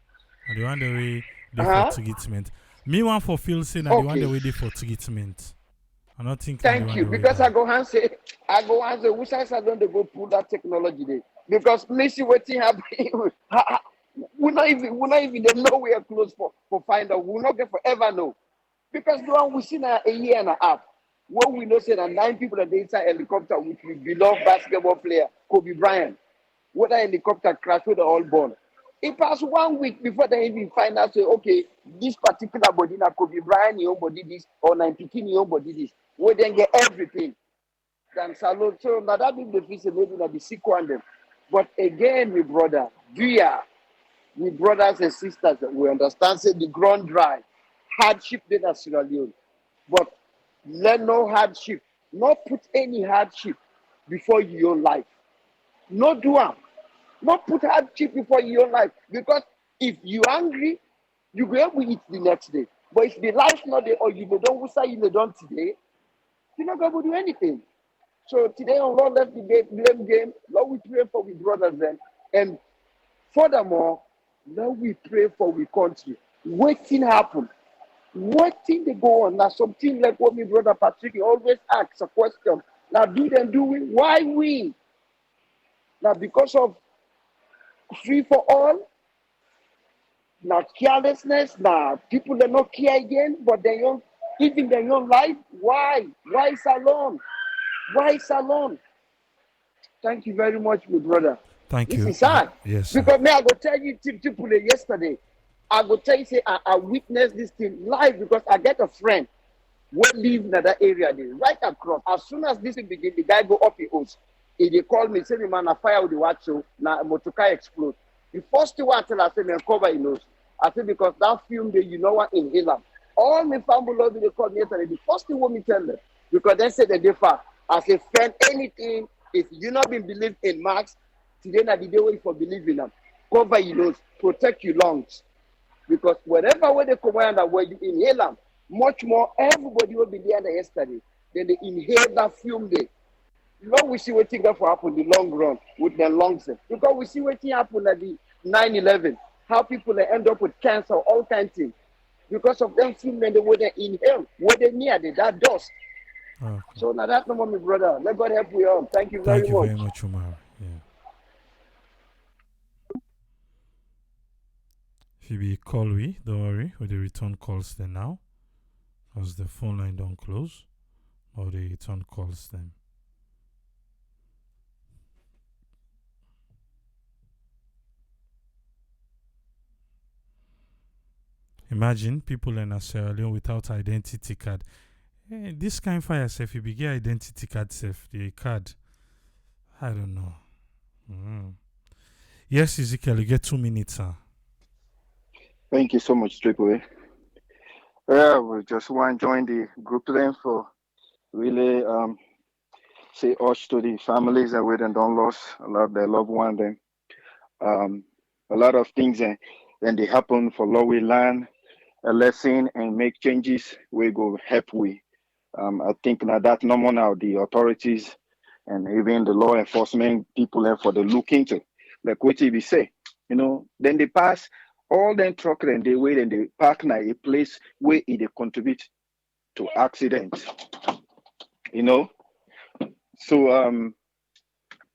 And the one that we there for Uh-huh. treatment. Me one for Phil say now the one that Okay. we there for treatment. I don't think not the Thank one you. that we Because I there. go and say, which I don't go pull that technology there. Because me see what happen. We not even them know we are close for find out. We will not get forever know. Because the one we see now a year and a half. When we know say that 9 people are inside helicopter with we beloved basketball player Kobe Bryant. Whether helicopter crash with the all born. It passed 1 week before they even find out say, okay, this particular body now Kobe Bryant your body this or 19 your body this. We then get everything. Then salute. So now that means the face maybe not the sick one them. But again, my brother, we brothers and sisters that we understand say the ground dry, hardship in Sierra Leone. But let no hardship, not put any hardship before your life. No do am. Not put hardship before your life. Because if you angry, you go able to eat the next day. But if the life not there or you don't say you don't today, you're not going to do anything. So today on Lord Left the Blame Game, Lord we pray for we brothers then. And furthermore, Lord we pray for we country. Waiting happen. What thing they go on? Now something like what my brother Patrick he always asks a question. Now do them do we? Why we? Now because of free for all, now carelessness, now people that not care again, but they don't even their own life. Why? Why Salon? Why Salon? Thank you very much, my brother. Thank This you. is sad. Yes, sir. Because me, I go tell you people yesterday. I go tell you say I witnessed this thing live because I get a friend who live in that area there, right across. As soon as this thing begin, the guy go up his house. He they call me, say me man, a fire with the watch so now motorcar explode. The first thing I tell I say, man, cover your nose. I say because that film there, you know what inhaler. All my family love they call me yesterday. The first thing what me tell them, because they say that they far. I say, friend, anything, if you not been believe in Marx, today not the day wait for believing them. Cover your nose, protect your lungs. Because wherever where they come around where you inhale them, much more everybody will be there yesterday. Then they inhale that fume there. Now we see what thing that for happen in the long run with their lungs. Because we see what thing happen at the 9/11, how people they end up with cancer, all kinds of things. Because of them fume and the way they inhale, where they near the, that dust. Okay. So now that's no more, my brother. Let God help you all. Thank you very Thank you much. very much, Umar. Yeah. If you be call we, don't worry, with the return calls then now. Because the phone line don't close. Or the return calls then. Imagine people in Sierra Leone without identity card. This kind of fire safe, if you get identity card safe, the card. I don't know. Yes, Ezekiel, you get 2 minutes, sir. Thank you so much, Triple A. Yeah, we just want to join the group then for really say us to the families that we done lost a lot of their loved one. Then a lot of things and they happen for law we learn a lesson and make changes. We go help we. I think now that normal now the authorities and even the law enforcement people there for the look into like what we say, then they pass all them truck and they wait and they park now a place where it they contribute to accidents, you know. So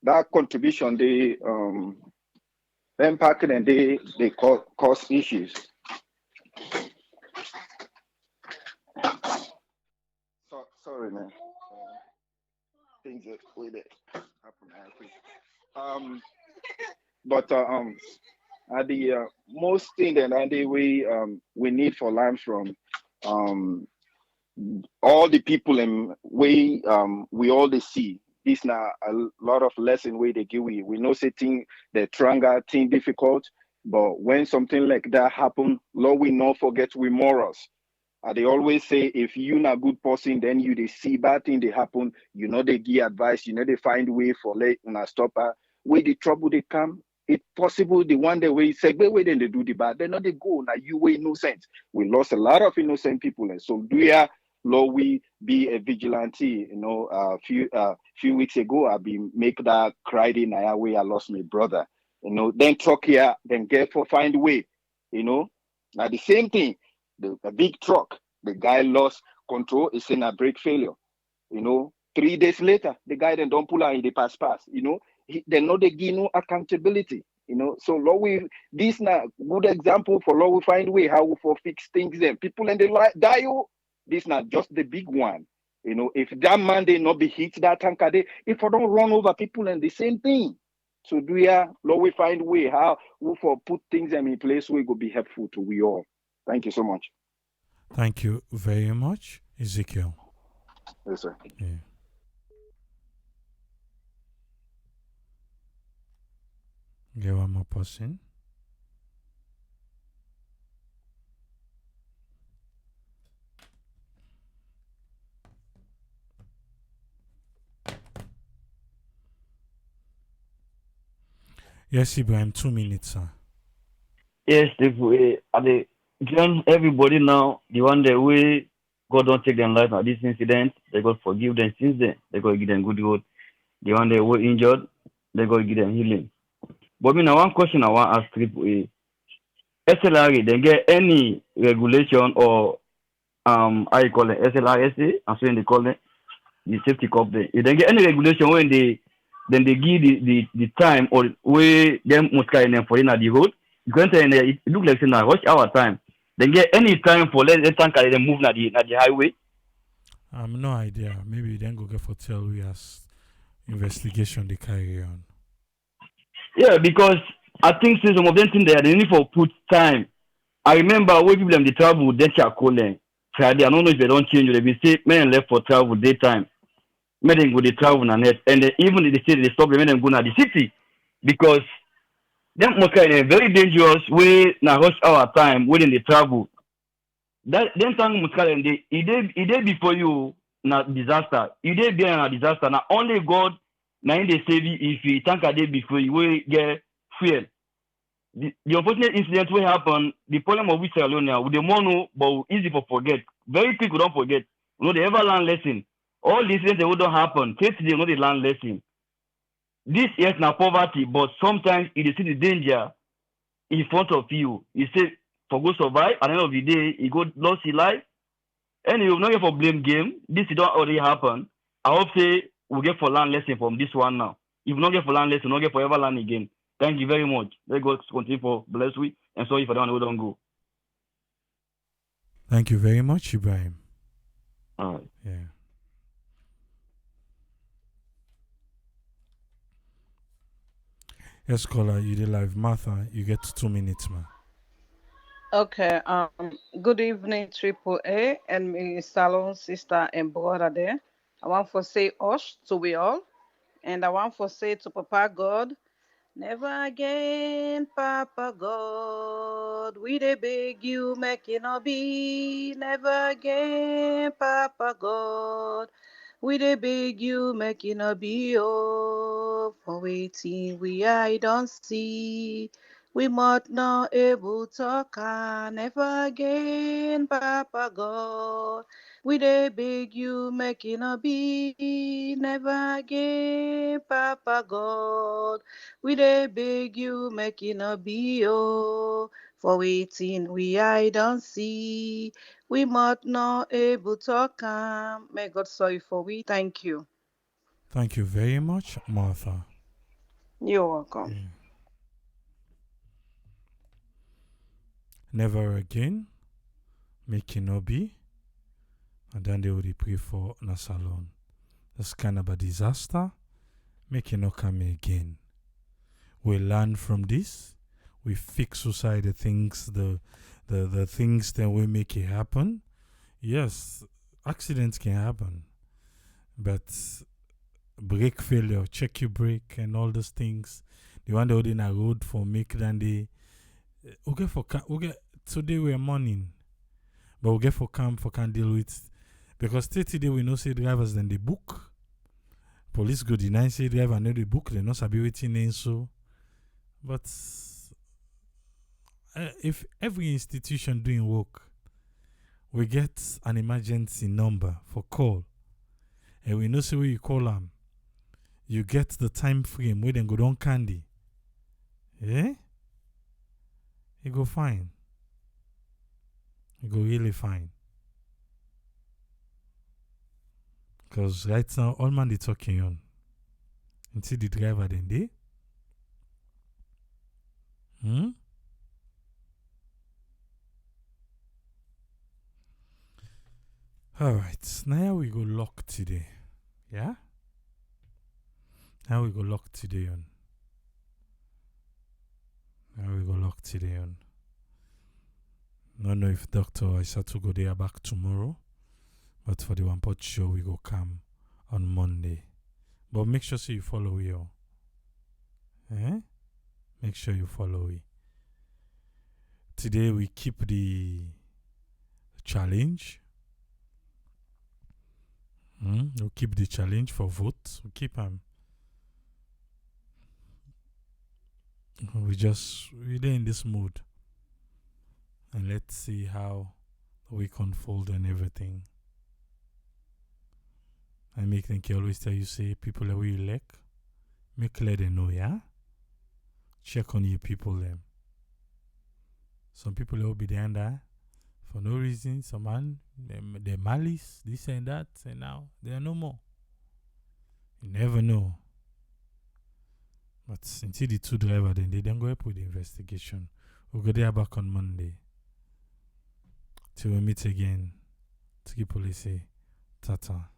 that contribution they then parking and they cause issues. So sorry man. Things that way that happen quick. But the most thing that we need for life from um all the people in we all they see this now a lot of lesson where they give we know say thing the stronger thing difficult, but when something like that happen, Lord, we not forget we morals. They always say if you not good person, then you they see bad thing they happen. You know they give advice. You know they find way for let una stop her. Where the trouble they come, it possible the one day way say where then they do the bad. They know they go now. You way innocent. We lost a lot of innocent people, and so do ya. Lord, we be a vigilante. You know, a few weeks ago, I be make that cry in Naya way I lost my brother. You know, then talk here, then get for find way. You know, now the same thing the big truck. The guy lost control. It's in a brake failure. You know, 3 days later, the guy then don't pull out in the pass. You know, they know they give no accountability. You know, so Lord, we this now good example for Lord we find way how we for fix things. Then people and they like die. Oh, this not just the big one. You know, if that man they not be hit that tanker, they if I don't run over people and the same thing. So do ya, Lord, we find way how we for put things in place where it will be helpful to we all. Thank you so much. Thank you very much, Ezekiel. Yes, sir. Yeah. Get one more person. Yes, Ibrahim, 2 minutes, sir. Yes, they join everybody now. The one that way God don't take them life at this incident, they God forgive them since then. They God give them good road. The one that were injured, they God give them healing. But me now one question I want to ask Triple A. SLRA, they get any regulation or how you call it SLRSA, I'm saying they call it the safety corp there. If they get any regulation when they then they give the time or where them must carry them for in the road. Because it look like saying rush hour time. They get any time for let tanker them move na the highway. No idea. Maybe then go get for tell we as investigation they carry on. Yeah, because I think since some of them think they need for put time. I remember when people them they travel, they check calling Friday. I don't know if they don't change. They be say men left for travel daytime. Men them go they travel na net, and even if they say they stop, they them go na the city because them must carry a very dangerous way na rush hour time when they travel. That then time must carry they it day before you na disaster. It day there na disaster. Na only God na in they save you if you tank a day before you will get fuel. The unfortunate incident will happen. The problem of Sierra Leone with the mono, but easy for forget. Very quick, we don't forget. You know, they ever learn lesson. All these things that don't happen. Take they know they learn lesson. This is not poverty, but sometimes it is the danger in front of you. You say for go survive. At the end of the day, you go lost your life. Anyway, we're not here for blame game. This don't already happen. I hope say we get for learn lesson from this one now. If we not get for learn lesson, we not get for ever learn again. Thank you very much. Let God continue for bless week and sorry for the one who don't go. Thank you very much, Ibrahim. All right. Yeah. Yes, caller, you did live. Martha, you get 2 minutes, man. Okay. Good evening, Triple A, and my salon sister and brother there. I want to say Osh to we all, and I want to say to Papa God, never again, Papa God. We dey beg you, make it not be. Never again, Papa God. We dey beg you, make it not be. Oh, for waiting, I don't see. We might not able talk, never again, Papa God. We dey beg you, make it not be. Never again, Papa God. We dey beg you, make it not be, oh. For waiting, I don't see. We might not able talk, may God sorry for we. Thank you. Thank you very much, Martha. You're welcome. Yeah. Never again, make it not be. And then they would pray for Nasalon. That's kind of a disaster. Make it not come again. We learn from this. We fix society things, the things that will make it happen. Yes, accidents can happen. But brake failure, check your brake and all those things. The one they hold in a road for make than they okay for today we're morning. But we get for camp for can deal with because 30 day we know say drivers then they book. Police go deny say driver know the book, they not sabi waiting in so. But if every institution doing work, we get an emergency number for call. And we know say where you call them, you get the time frame where then go down candy. Eh? You go fine. You go really fine. Because right now, all man they talking on. Until the driver then they. Alright, now we go lock today. Yeah? Now we go lock today on. No know if Dr. Isatu go there back tomorrow. But for the one pot show, we go come on Monday. But make sure you follow you. Make sure you follow it. Today we keep the challenge. We'll keep the challenge for vote. We keep them. We're in this mood. And let's see how we unfold and everything. I make think you always tell you say people that we elect, make let them know, yeah? Check on your people them. Some people will be there and there for no reason. Some man they malice, this and that, and now they are no more. You never know. But until the two driver then they don't go up with the investigation. We'll go there back on Monday. Till we meet again. To keep police say, tata.